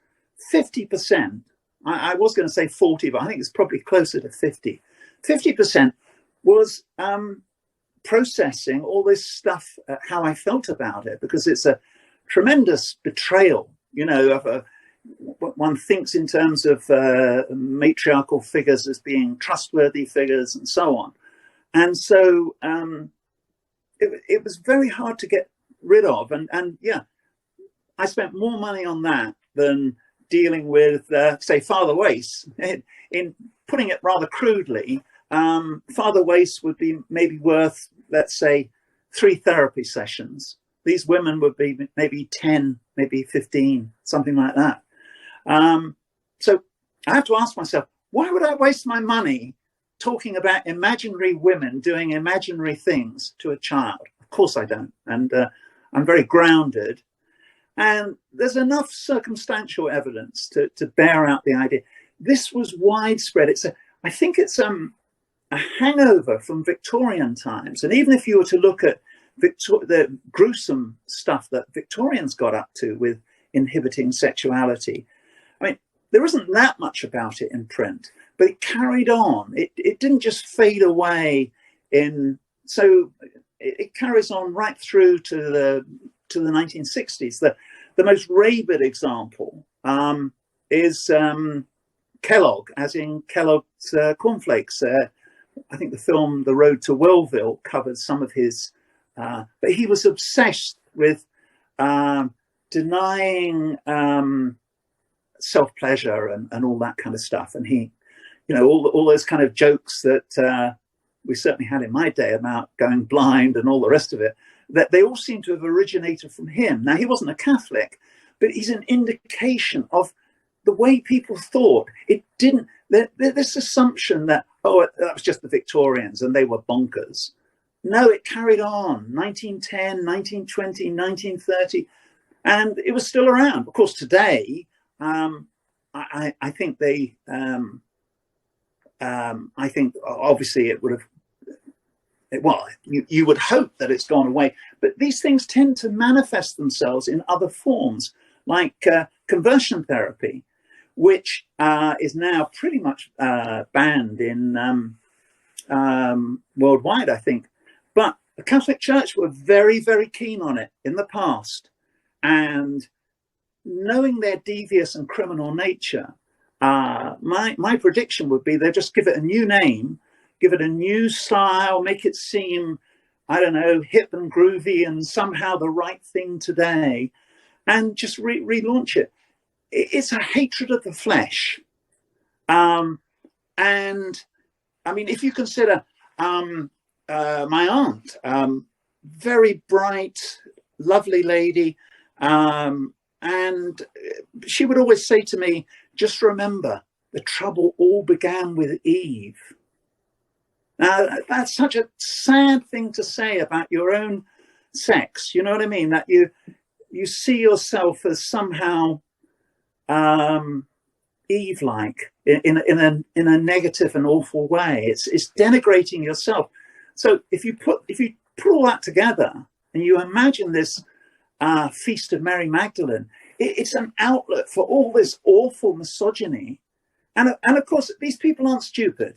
50%, I was going to say 40, but I think it's probably closer to 50. 50% was processing all this stuff, how I felt about it, because it's a tremendous betrayal, of one thinks in terms of matriarchal figures as being trustworthy figures and so on. And so it was very hard to get rid of. And yeah, I spent more money on that than dealing with, say, Father Wace. In putting it rather crudely, Father Wace would be maybe worth, let's say, 3 therapy sessions. These women would be maybe 10, maybe 15, something like that. So I have to ask myself, why would I waste my money talking about imaginary women doing imaginary things to a child? Of course I don't. And I'm very grounded. And there's enough circumstantial evidence to bear out the idea. This was widespread. I think it's a hangover from Victorian times. And even if you were to look at the gruesome stuff that Victorians got up to with inhibiting sexuality, I mean, there isn't that much about it in print, but it carried on. It didn't just fade away so it carries on right through to the 1960s. The most rabid example is Kellogg, as in Kellogg's cornflakes. I think the film The Road to Wellville covered some of his, but he was obsessed with denying self-pleasure and all that kind of stuff. And he, all those kind of jokes that we certainly had in my day about going blind and all the rest of it, that they all seem to have originated from him. Now, he wasn't a Catholic, but he's an indication of the way people thought. It didn't, this assumption that, that was just the Victorians and they were bonkers. No, it carried on, 1910, 1920, 1930, and it was still around. Of course, today, I think I think obviously it would have, well, you would hope that it's gone away, but these things tend to manifest themselves in other forms, like conversion therapy, which is now pretty much banned in worldwide, I think. But the Catholic Church were very, very keen on it in the past. And knowing their devious and criminal nature, my prediction would be they'll just give it a new name, give it a new style, make it seem, I don't know, hip and groovy and somehow the right thing today, and just relaunch it. It's a hatred of the flesh. And I mean, if you consider my aunt, very bright, lovely lady, and she would always say to me, just remember, the trouble all began with Eve. Now, that's such a sad thing to say about your own sex. You know what I mean? That you see yourself as somehow Eve-like in a negative and awful way. It's denigrating yourself. So if you put all that together and you imagine this Feast of Mary Magdalene, it's an outlet for all this awful misogyny. And of course, these people aren't stupid.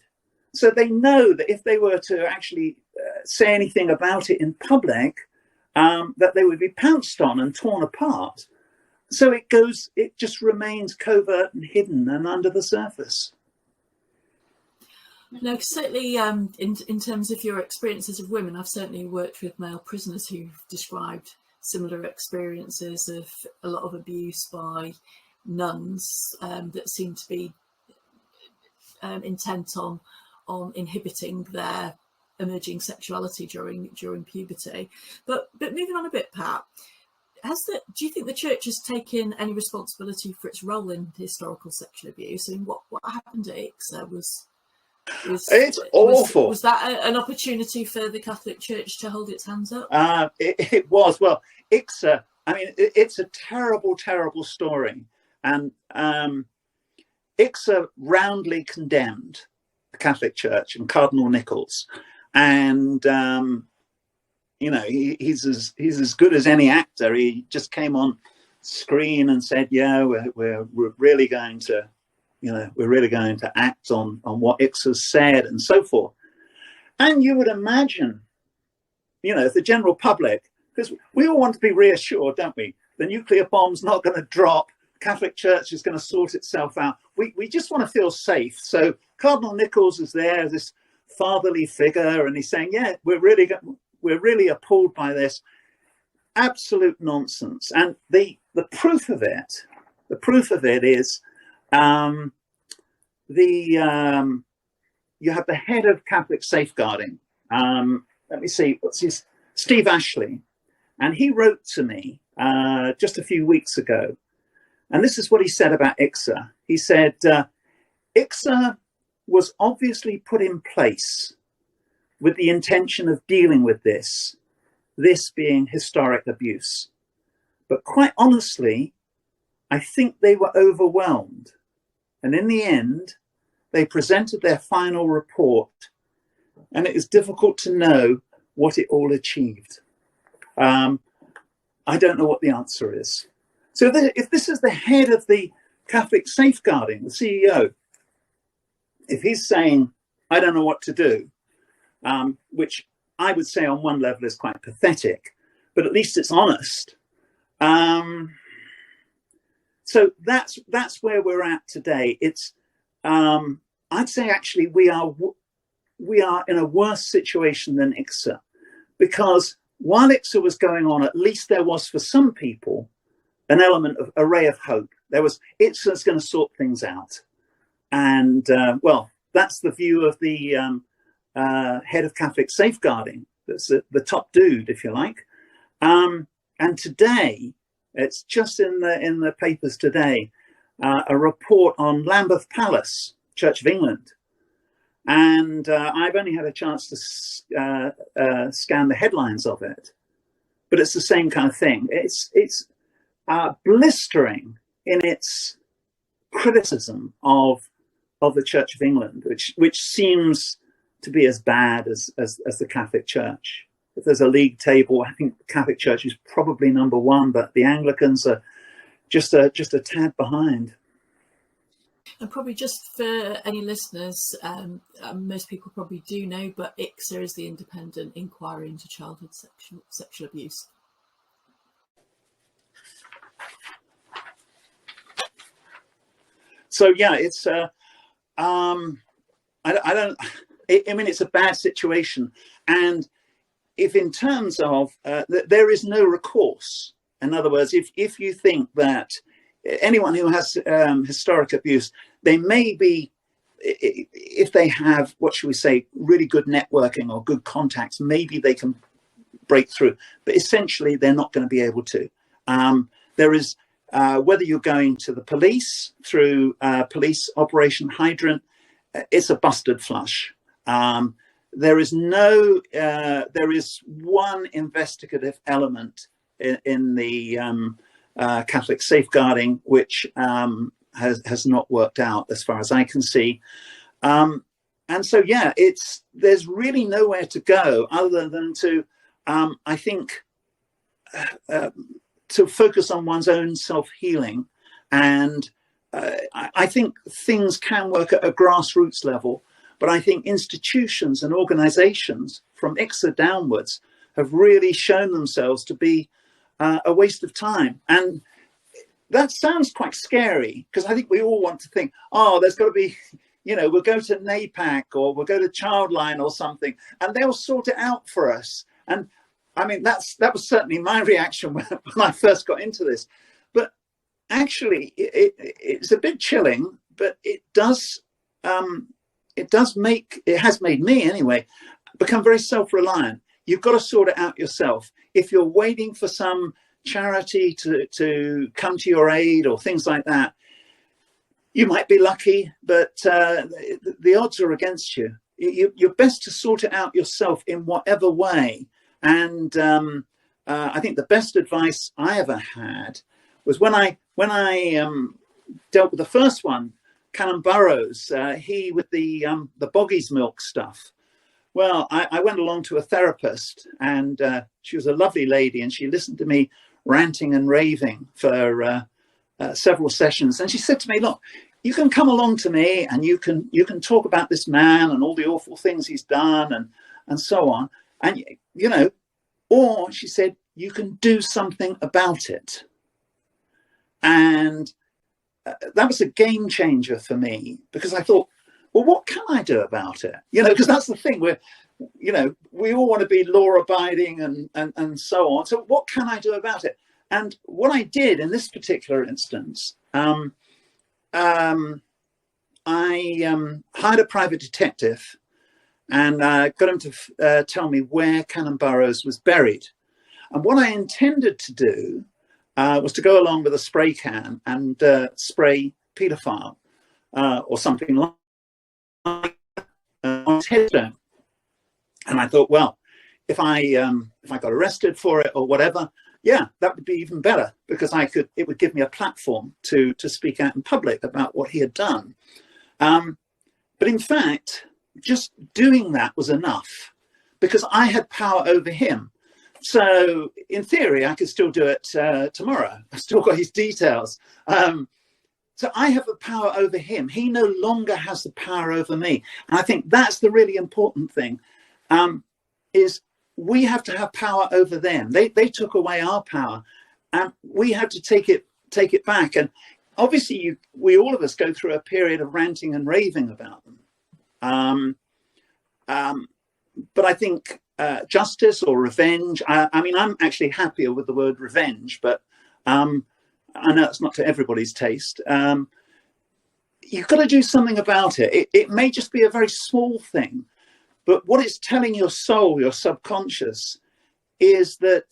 So they know that if they were to actually say anything about it in public, that they would be pounced on and torn apart. So it just remains covert and hidden and under the surface. No, certainly in terms of your experiences of women, I've certainly worked with male prisoners who've described similar experiences of a lot of abuse by nuns that seem to be intent on inhibiting their emerging sexuality during puberty. But moving on a bit, Pat, do you think the church has taken any responsibility for its role in historical sexual abuse? I mean, what happened at Ixa it's awful. Was that an opportunity for the Catholic Church to hold its hands up? It was. Well, Ixa, I mean, it's a terrible, terrible story. And Ixa roundly condemned the Catholic Church and Cardinal Nichols. And, he's as good as any actor. He just came on screen and said, yeah, we're really going to, we're really going to act on what Ixa said and so forth. And you would imagine, if the general public, because we all want to be reassured, don't we, the nuclear bomb's not going to drop. Catholic Church is going to sort itself out. We just want to feel safe. So Cardinal Nichols is there, this fatherly figure, and he's saying, yeah, we're really appalled by this. Absolute nonsense. And the proof of it is you have the head of Catholic safeguarding. Let me see, what's his, Steve Ashley, and he wrote to me just a few weeks ago, and this is what he said about ICSA. He said, ICSA was obviously put in place with the intention of dealing with this being historic abuse. But quite honestly, I think they were overwhelmed. And in the end, they presented their final report, and it is difficult to know what it all achieved. I don't know what the answer is. So if this is the head of the Catholic safeguarding, the CEO, if he's saying, I don't know what to do, which I would say on one level is quite pathetic, but at least it's honest. So that's where we're at today. It's I'd say actually we are in a worse situation than ICSA, because while ICSA was going on, at least there was for some people an element of a ray of hope. There was, ICSA's going to sort things out, and well, that's the view of the head of Catholic safeguarding. That's the top dude, if you like. And today, it's just in the papers today, a report on Lambeth Palace, Church of England. And I've only had a chance to scan the headlines of it, but it's the same kind of thing. It's blistering in its criticism of the Church of England, which seems to be as bad as the Catholic Church. If there's a league table, I think the Catholic Church is probably number one, but the Anglicans are just a tad behind. And probably just for any listeners, most people probably do know, but ICSA is the Independent Inquiry into Childhood Sexual Abuse. So yeah, it's I mean, it's a bad situation, and if in terms of there is no recourse. In other words, if you think that anyone who has historic abuse, they may be, if they have, what should we say, really good networking or good contacts, maybe they can break through. But essentially, they're not going to be able to. There is, whether you're going to the police through Police Operation Hydrant, it's a busted flush. There is no, there is one investigative element in the Catholic safeguarding, which has not worked out as far as I can see. And so, yeah, there's really nowhere to go other than to, I think, to focus on one's own self-healing. And I think things can work at a grassroots level, but I think institutions and organizations from ICSA downwards have really shown themselves to be a waste of time. And that sounds quite scary, because I think we all want to think, oh, there's got to be, we'll go to NAPAC or we'll go to Childline or something, and they'll sort it out for us. And I mean, that was certainly my reaction when I first got into this. But actually, it's a bit chilling, but it has made me anyway become very self-reliant. You've got to sort it out yourself. If you're waiting for some charity to come to your aid or things like that, you might be lucky, but the odds are against you. You're best to sort it out yourself in whatever way. And I think the best advice I ever had was when I dealt with the first one, Canon Burrows, he with the boggies milk stuff. Well, I went along to a therapist, and she was a lovely lady, and she listened to me ranting and raving for several sessions. And she said to me, look, you can come along to me and you can talk about this man and all the awful things he's done and so on. And, or she said, you can do something about it. And that was a game changer for me, because I thought, well, what can I do about it? You know, because that's the thing, we all want to be law abiding and so on. So what can I do about it? And what I did in this particular instance, I hired a private detective and got him to tell me where Cannon Burrows was buried. And what I intended to do was to go along with a spray can and spray paedophile or something like on his headstone. And I thought, well, if I got arrested for it or whatever, yeah, that would be even better, because it would give me a platform to speak out in public about what he had done. But in fact, just doing that was enough, because I had power over him. So in theory, I could still do it tomorrow. I've still got his details. So I have the power over him. He no longer has the power over me. And I think that's the really important thing, is we have to have power over them. They took away our power, and we had to take it back. And obviously, we all of us go through a period of ranting and raving about them. But I think justice or revenge, I mean, I'm actually happier with the word revenge, but I know it's not to everybody's taste. You've got to do something about it. It may just be a very small thing, but what it's telling your soul, your subconscious, is that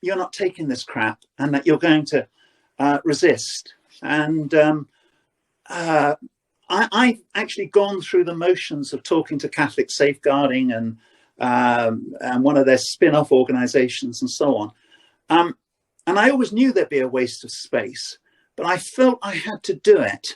you're not taking this crap, and that you're going to resist. And I've actually gone through the motions of talking to Catholic Safeguarding and one of their spin-off organizations and so on. And I always knew there'd be a waste of space, but I felt I had to do it,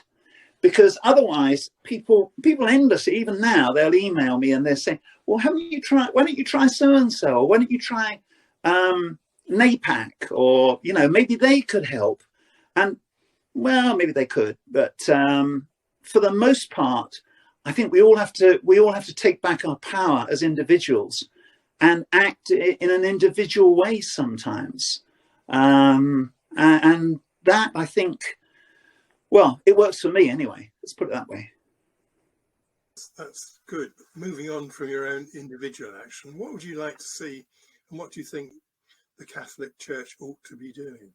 because otherwise people endlessly, even now, they'll email me and they're saying, well, why don't you try so-and-so, or why don't you try NAPAC, or, you know, maybe they could help. And well, maybe they could, but for the most part, I think we all have to take back our power as individuals and act in an individual way sometimes. And that, I think, well, it works for me anyway. Let's put it that way. That's good. Moving on from your own individual action, what would you like to see, and what do you think the Catholic Church ought to be doing?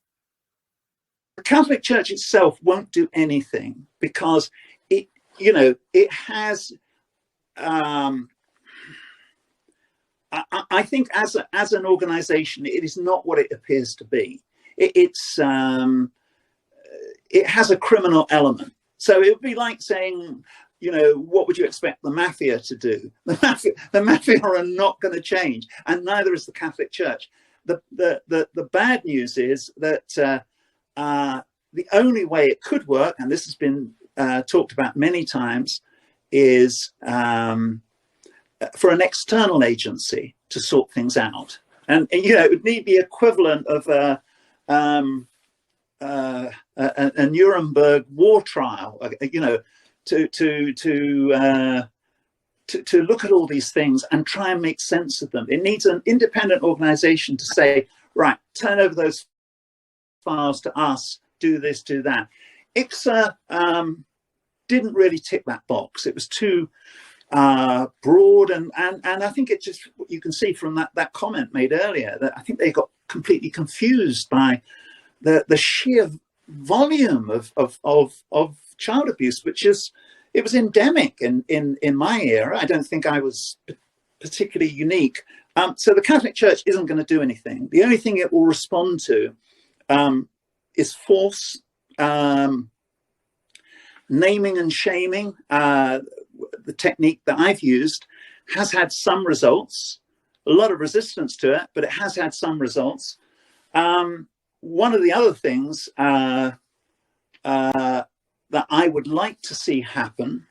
The Catholic Church itself won't do anything, because it has. I think as an organisation, it is not what it appears to be. It has a criminal element. So it would be like saying, you know, what would you expect the mafia to do? The mafia are not going to change, and neither is the Catholic Church. The bad news is that the only way it could work, and this has been talked about many times, is for an external agency to sort things out. And you know, it would need the equivalent of a Nuremberg war trial, you know, to look at all these things and try and make sense of them. It needs an independent organization to say, right, turn over those files to us, do this, do that. ICSA didn't really tick that box. It was too broad, and I think it just, you can see from that comment made earlier, that I think they got completely confused by the sheer volume of child abuse, which is, it was endemic in my era. I don't think I was particularly unique. So the Catholic Church isn't going to do anything. The only thing it will respond to is force, naming and shaming. The technique that I've used has had some results, a lot of resistance to it, but it has had some results. One of the other things that I would like to see happen,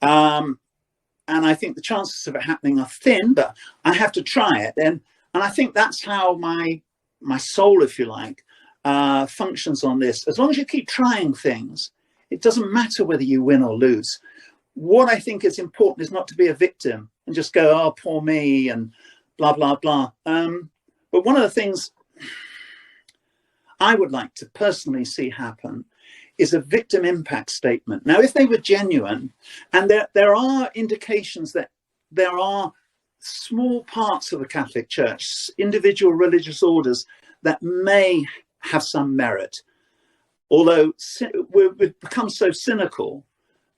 and I think the chances of it happening are thin, but I have to try it. And I think that's how my soul, if you like, functions on this. As long as you keep trying things, it doesn't matter whether you win or lose. What I think is important is not to be a victim and just go, oh, poor me, and blah, blah, blah. But one of the things, I would like to personally see happen is a victim impact statement. Now, if they were genuine, and there are indications that there are small parts of the Catholic Church, individual religious orders, that may have some merit, although we've become so cynical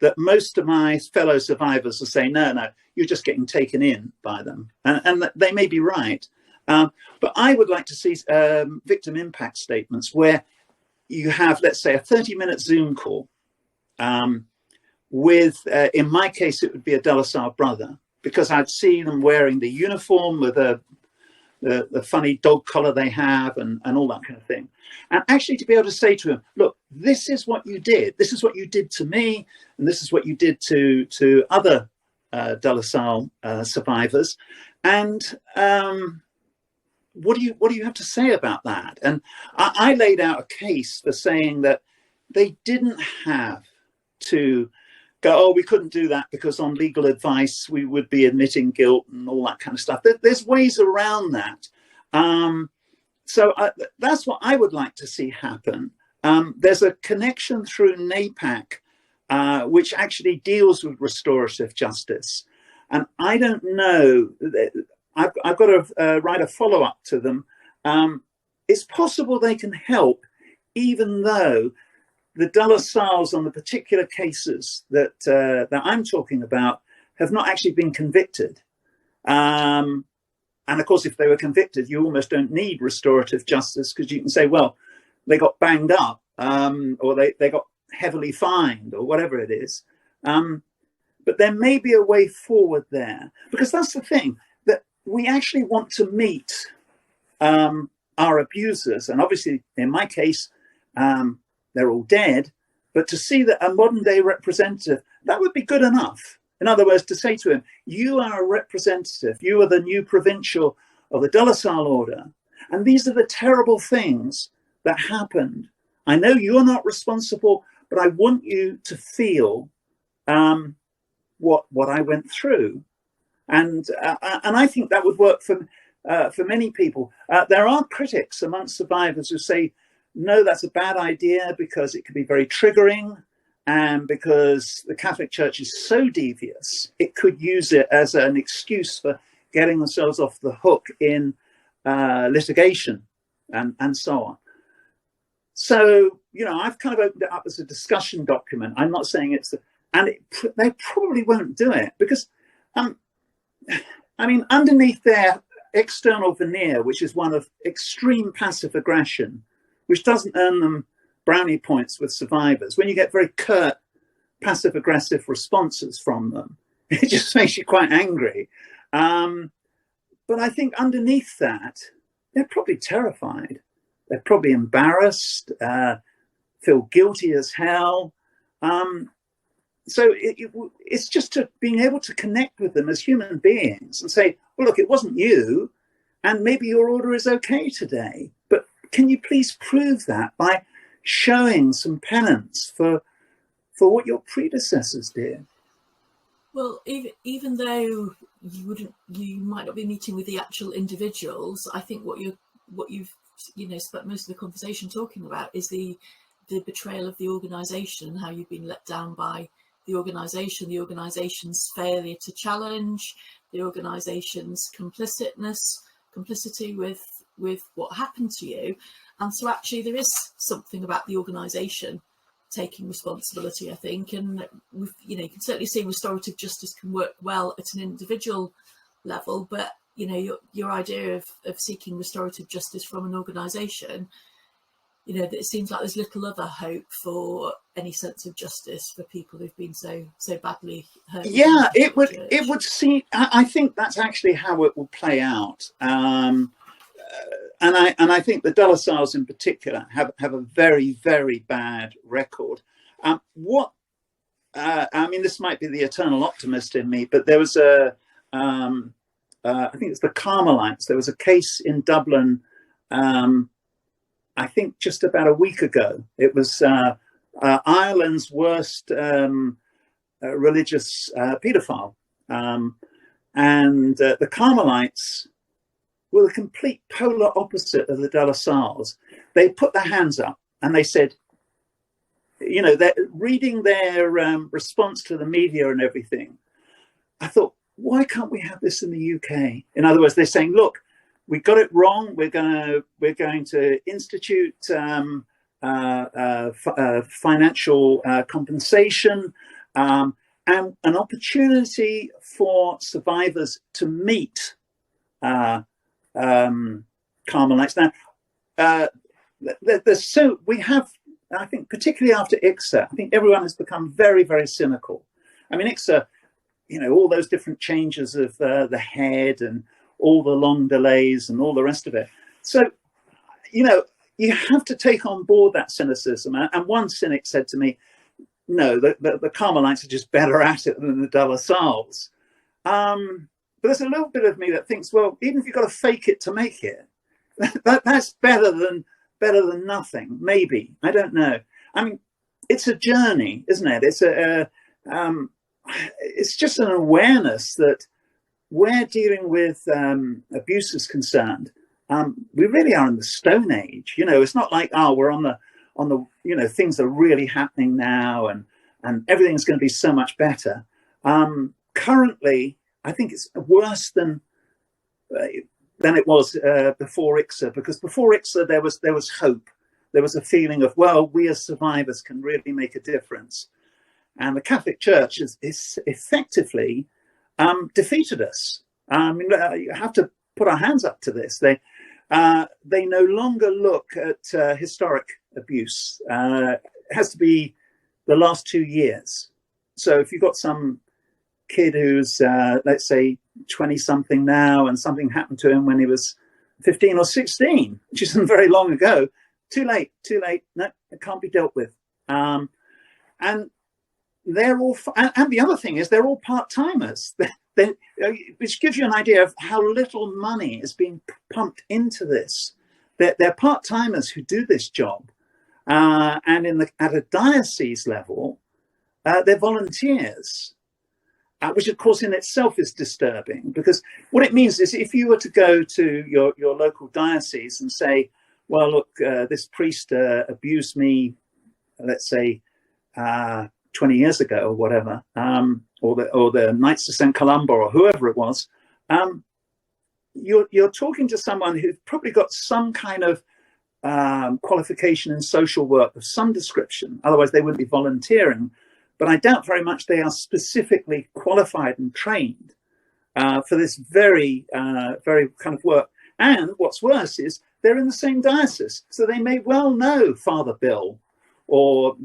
that most of my fellow survivors will say, no, you're just getting taken in by them. And they may be right. But I would like to see victim impact statements where you have, let's say, a 30-minute Zoom call with, in my case, it would be a De La Salle brother, because I'd see them wearing the uniform with the funny dog collar they have and all that kind of thing. And actually to be able to say to him, look, this is what you did. This is what you did to me. And this is what you did to other De La Salle survivors. And what do you have to say about that? And I laid out a case for saying that they didn't have to go, oh, we couldn't do that because on legal advice we would be admitting guilt and all that kind of stuff. There's ways around that. So that's what I would like to see happen. There's a connection through NAPAC, which actually deals with restorative justice. And I don't know, I've got to write a follow-up to them. It's possible they can help, even though the De La Salles on the particular cases that I'm talking about have not actually been convicted. And of course, if they were convicted, you almost don't need restorative justice, because you can say, well, they got banged up or they got heavily fined or whatever it is. But there may be a way forward there, because that's the thing, that we actually want to meet our abusers. And obviously, in my case, they're all dead, but to see that a modern day representative, that would be good enough. In other words, to say to him, you are a representative, you are the new provincial of the De La Salle order, and these are the terrible things that happened. I know you're not responsible, but I want you to feel what I went through. And I think that would work for many people. There are critics amongst survivors who say, no, that's a bad idea because it could be very triggering, and because the Catholic Church is so devious, it could use it as an excuse for getting themselves off the hook in litigation and so on. So, I've kind of opened it up as a discussion document. I'm not saying they probably won't do it because, underneath their external veneer, which is one of extreme passive aggression, which doesn't earn them brownie points with survivors. When you get very curt, passive-aggressive responses from them, it just makes you quite angry. But I think underneath that, they're probably terrified. They're probably embarrassed, feel guilty as hell. So it's just being able to connect with them as human beings and say, well, look, it wasn't you, and maybe your order is okay today, but can you please prove that by showing some penance for what your predecessors did? Well, even though you might not be meeting with the actual individuals, I think what you've spent most of the conversation talking about is the betrayal of the organisation, how you've been let down by the organisation's failure to challenge, the organisation's complicity with what happened to you. And so actually there is something about the organisation taking responsibility, I think. And you can certainly see restorative justice can work well at an individual level, but your idea of seeking restorative justice from an organisation, it seems like there's little other hope for any sense of justice for people who've been so badly hurt. Yeah, it would seem. I think that's actually how it will play out. And I think the De La Salles in particular have a very, very bad record. This might be the eternal optimist in me, but there was I think it's the Carmelites. There was a case in Dublin, I think just about a week ago. It was Ireland's worst religious paedophile. And the Carmelites were the complete polar opposite of the De La Salles. they put their hands up and they said, they're reading their response to the media and everything. I thought, why can't we have this in the UK? In other words, they're saying, look, we got it wrong. We're going to institute financial compensation and an opportunity for survivors to meet Carmelites. Now, we have, I think, particularly after ICSA, I think everyone has become very, very cynical. I mean, ICSA, all those different changes of the head and all the long delays and all the rest of it. So, you have to take on board that cynicism. And one cynic said to me, no, the Carmelites are just better at it than the De La Salles. But there's a little bit of me that thinks, well, even if you've got to fake it to make it, that's better than nothing. Maybe, I don't know. I mean, it's a journey, isn't it? It's just an awareness that where dealing with abuse is concerned, we really are in the Stone Age. It's not like, we're on the things are really happening now and everything's going to be so much better. Currently, I think it's worse than it was before ICSA, because before ICSA there was hope. There was a feeling of, well, we as survivors can really make a difference. And the Catholic Church is effectively defeated us. You have to put our hands up to this. They no longer look at historic abuse. It has to be the last 2 years. So if you've got some kid who's, let's say, 20-something now, and something happened to him when he was 15 or 16, which isn't very long ago, too late. No, it can't be dealt with. And they're all, and the other thing is they're all part-timers, which gives you an idea of how little money is being pumped into this. They're part-timers who do this job, and at a diocese level, they're volunteers, which of course in itself is disturbing, because what it means is if you were to go to your local diocese and say, well, look, this priest abused me, let's say, 20 years ago or whatever, or the Knights of St. Columba or whoever it was, you're talking to someone who's probably got some kind of qualification in social work of some description. Otherwise, they wouldn't be volunteering. But I doubt very much they are specifically qualified and trained for this very, very kind of work. And what's worse is they're in the same diocese, so they may well know Father Bill or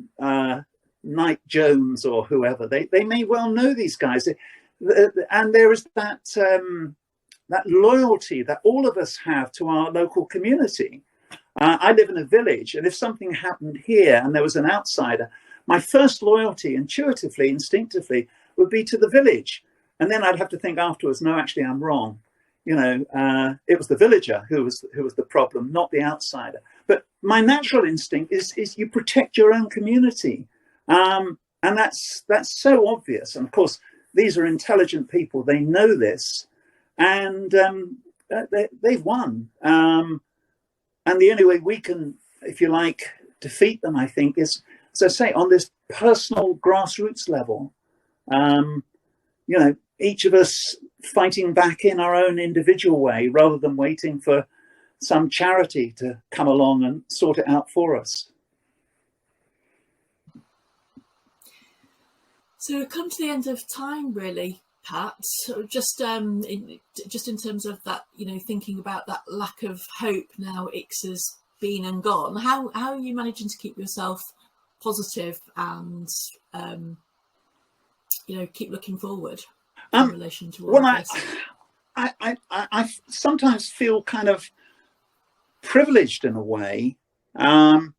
Knight Jones or whoever. They may well know these guys, and there is that that loyalty that all of us have to our local community. I live in a village, and if something happened here and there was an outsider, my first loyalty, intuitively, instinctively, would be to the village, and then I'd have to think afterwards, no, actually, I'm wrong. It was the villager who was the problem, not the outsider. But my natural instinct is you protect your own community. And that's so obvious. And of course, these are intelligent people. They know this, and they've won. And the only way we can, if you like, defeat them, I think, is, as I say, on this personal grassroots level. Each of us fighting back in our own individual way, rather than waiting for some charity to come along and sort it out for us. So we've come to the end of time, really, Pat. So just in terms of that, thinking about that lack of hope now ICSA's been and gone, how are you managing to keep yourself positive and keep looking forward in relation to all of this? I sometimes feel kind of privileged in a way, in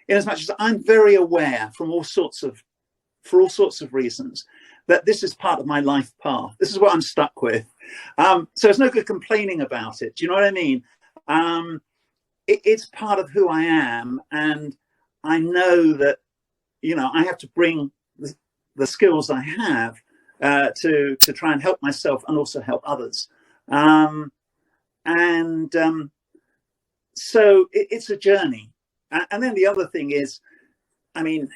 as much as I'm very aware for all sorts of reasons that this is part of my life path. This is what I'm stuck with. So it's no good complaining about it. Do you know what I mean? It's part of who I am, and I know that I have to bring the skills I have to try and help myself and also help others. So it's a journey. And then the other thing is, I mean,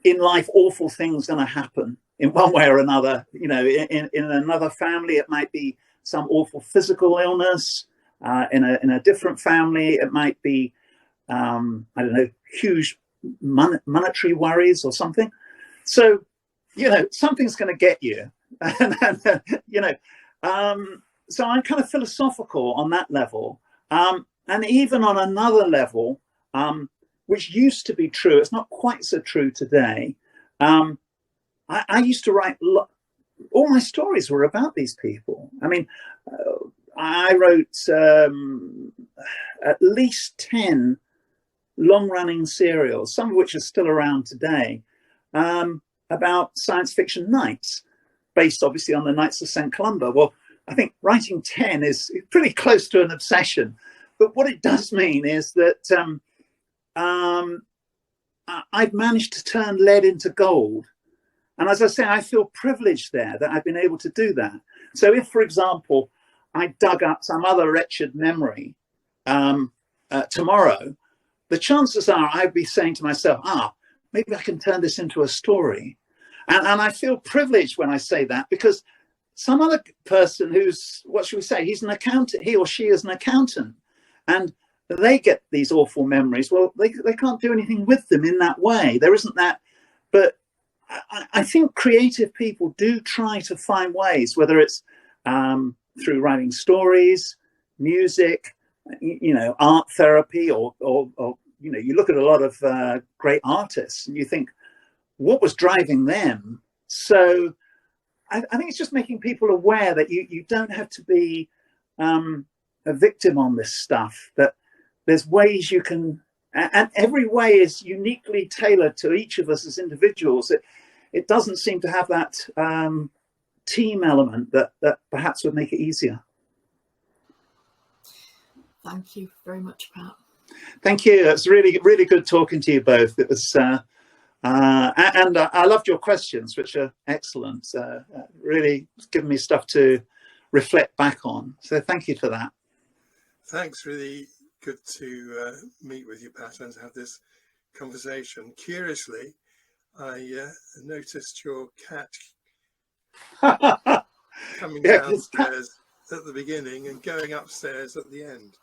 in life, awful things going to happen in one way or another. You know, in another family, it might be some awful physical illness. In a different family, it might be, I don't know, huge monetary worries or something. So, you know, something's going to get you. And, you know, so I'm kind of philosophical on that level. And even on another level, which used to be true, it's not quite so true today. I used to write, all my stories were about these people. I mean, I wrote at least 10 long-running serials, some of which are still around today, about science fiction knights, based obviously on the Knights of St. Columba. Well, I think writing 10 is pretty close to an obsession. But what it does mean is that I've managed to turn lead into gold. And as I say, I feel privileged there that I've been able to do that. So if, for example, I dug up some other wretched memory tomorrow, the chances are I'd be saying to myself, maybe I can turn this into a story. And I feel privileged when I say that, because some other person who's, what should we say, he's an accountant, he or she is an accountant, and they get these awful memories. Well, they can't do anything with them in that way. There isn't that. But I think creative people do try to find ways, whether it's through writing stories, music, you know, art therapy, or you know, you look at a lot of great artists and you think, what was driving them? So I think it's just making people aware that you don't have to be a victim on this stuff, that there's ways you can, and every way is uniquely tailored to each of us as individuals. It doesn't seem to have that team element that perhaps would make it easier. Thank you very much, Pat. Thank you. It's really, really good talking to you both. It was, and I loved your questions, which are excellent. Really given me stuff to reflect back on. So thank you for that. Thanks. Really good to meet with you, Pat, and have this conversation. Curiously, I noticed your cat coming downstairs at the beginning and going upstairs at the end.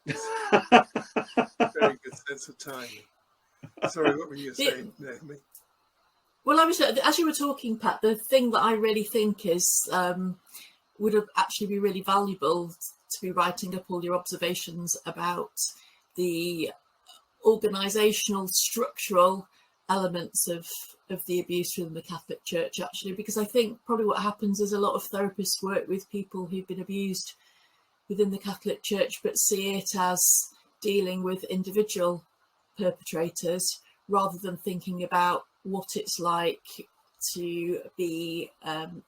Very good sense of timing. Sorry, what were you saying, Naomi? Well, I was, as you were talking, Pat, the thing that I really think is would actually be really valuable to be writing up all your observations about the organisational, structural elements of the abuse within the Catholic Church, actually, because I think probably what happens is a lot of therapists work with people who've been abused within the Catholic Church, but see it as dealing with individual perpetrators rather than thinking about what it's like to be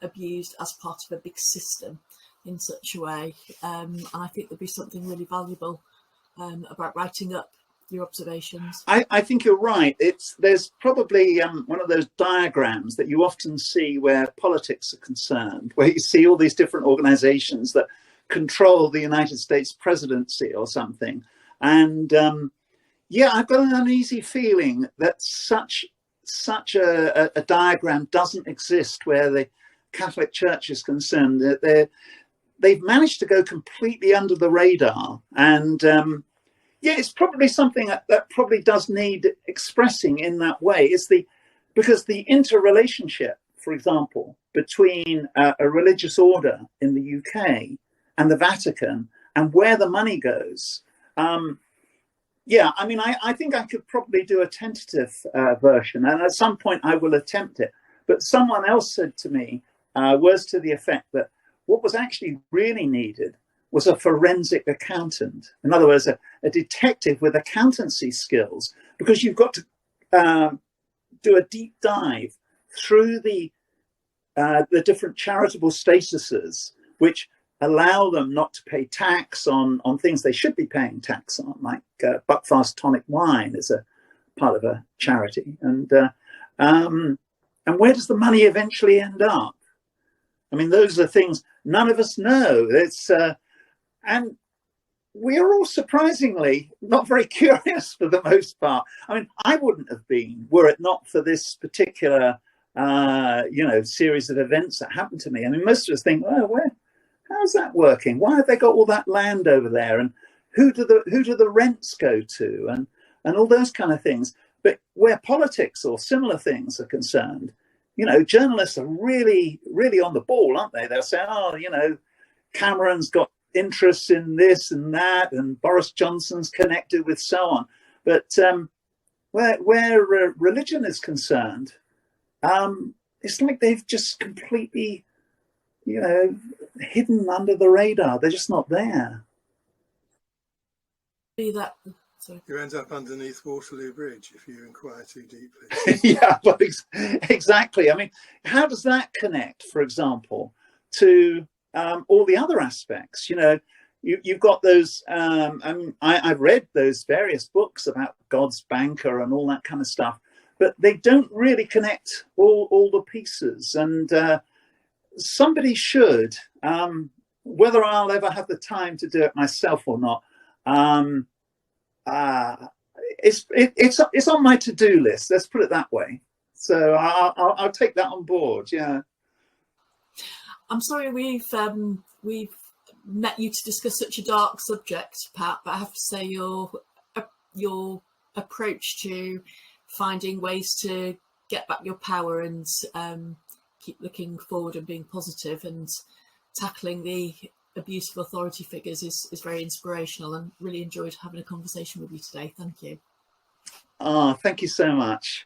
abused as part of a big system in such a way. And I think there'd be something really valuable about writing up your observations. I think you're right. There's probably one of those diagrams that you often see where politics are concerned, where you see all these different organizations that control the United States presidency or something. And yeah, I've got an uneasy feeling that such a diagram doesn't exist where the Catholic Church is concerned. They've managed to go completely under the radar. And yeah, it's probably something that probably does need expressing in that way. Because the interrelationship, for example, between a religious order in the UK and the Vatican and where the money goes. Yeah, I mean, I think I could probably do a tentative version, and at some point I will attempt it. But someone else said to me, words to the effect that what was actually really needed was a forensic accountant. In other words, a detective with accountancy skills, because you've got to do a deep dive through the different charitable statuses, which allow them not to pay tax on things they should be paying tax on, like Buckfast tonic wine is a part of a charity. And where does the money eventually end up? I mean, those are things none of us know. It's and we are all surprisingly not very curious for the most part. I mean, I wouldn't have been were it not for this particular, series of events that happened to me. I mean, most of us think, oh, how's that working? Why have they got all that land over there? And who do the rents go to? And all those kind of things. But where politics or similar things are concerned, journalists are really, really on the ball, aren't they? They'll say, oh, Cameron's got interests in this and that, and Boris Johnson's connected with so on. But where religion is concerned, it's like they've just completely, hidden under the radar. They're just not there. You end up underneath Waterloo Bridge if you inquire too deeply. Yeah, but exactly. I mean, how does that connect, for example, to all the other aspects? You've got those. I've read those various books about God's banker and all that kind of stuff, but they don't really connect all the pieces. And somebody should, whether I'll ever have the time to do it myself or not. It's on my to-do list. Let's put it that way. So I'll take that on board. Yeah. I'm sorry we've met you to discuss such a dark subject, Pat, but I have to say your approach to finding ways to get back your power and keep looking forward and being positive and tackling the abusive authority figures is very inspirational, and really enjoyed having a conversation with you today. Thank you. Oh, thank you so much.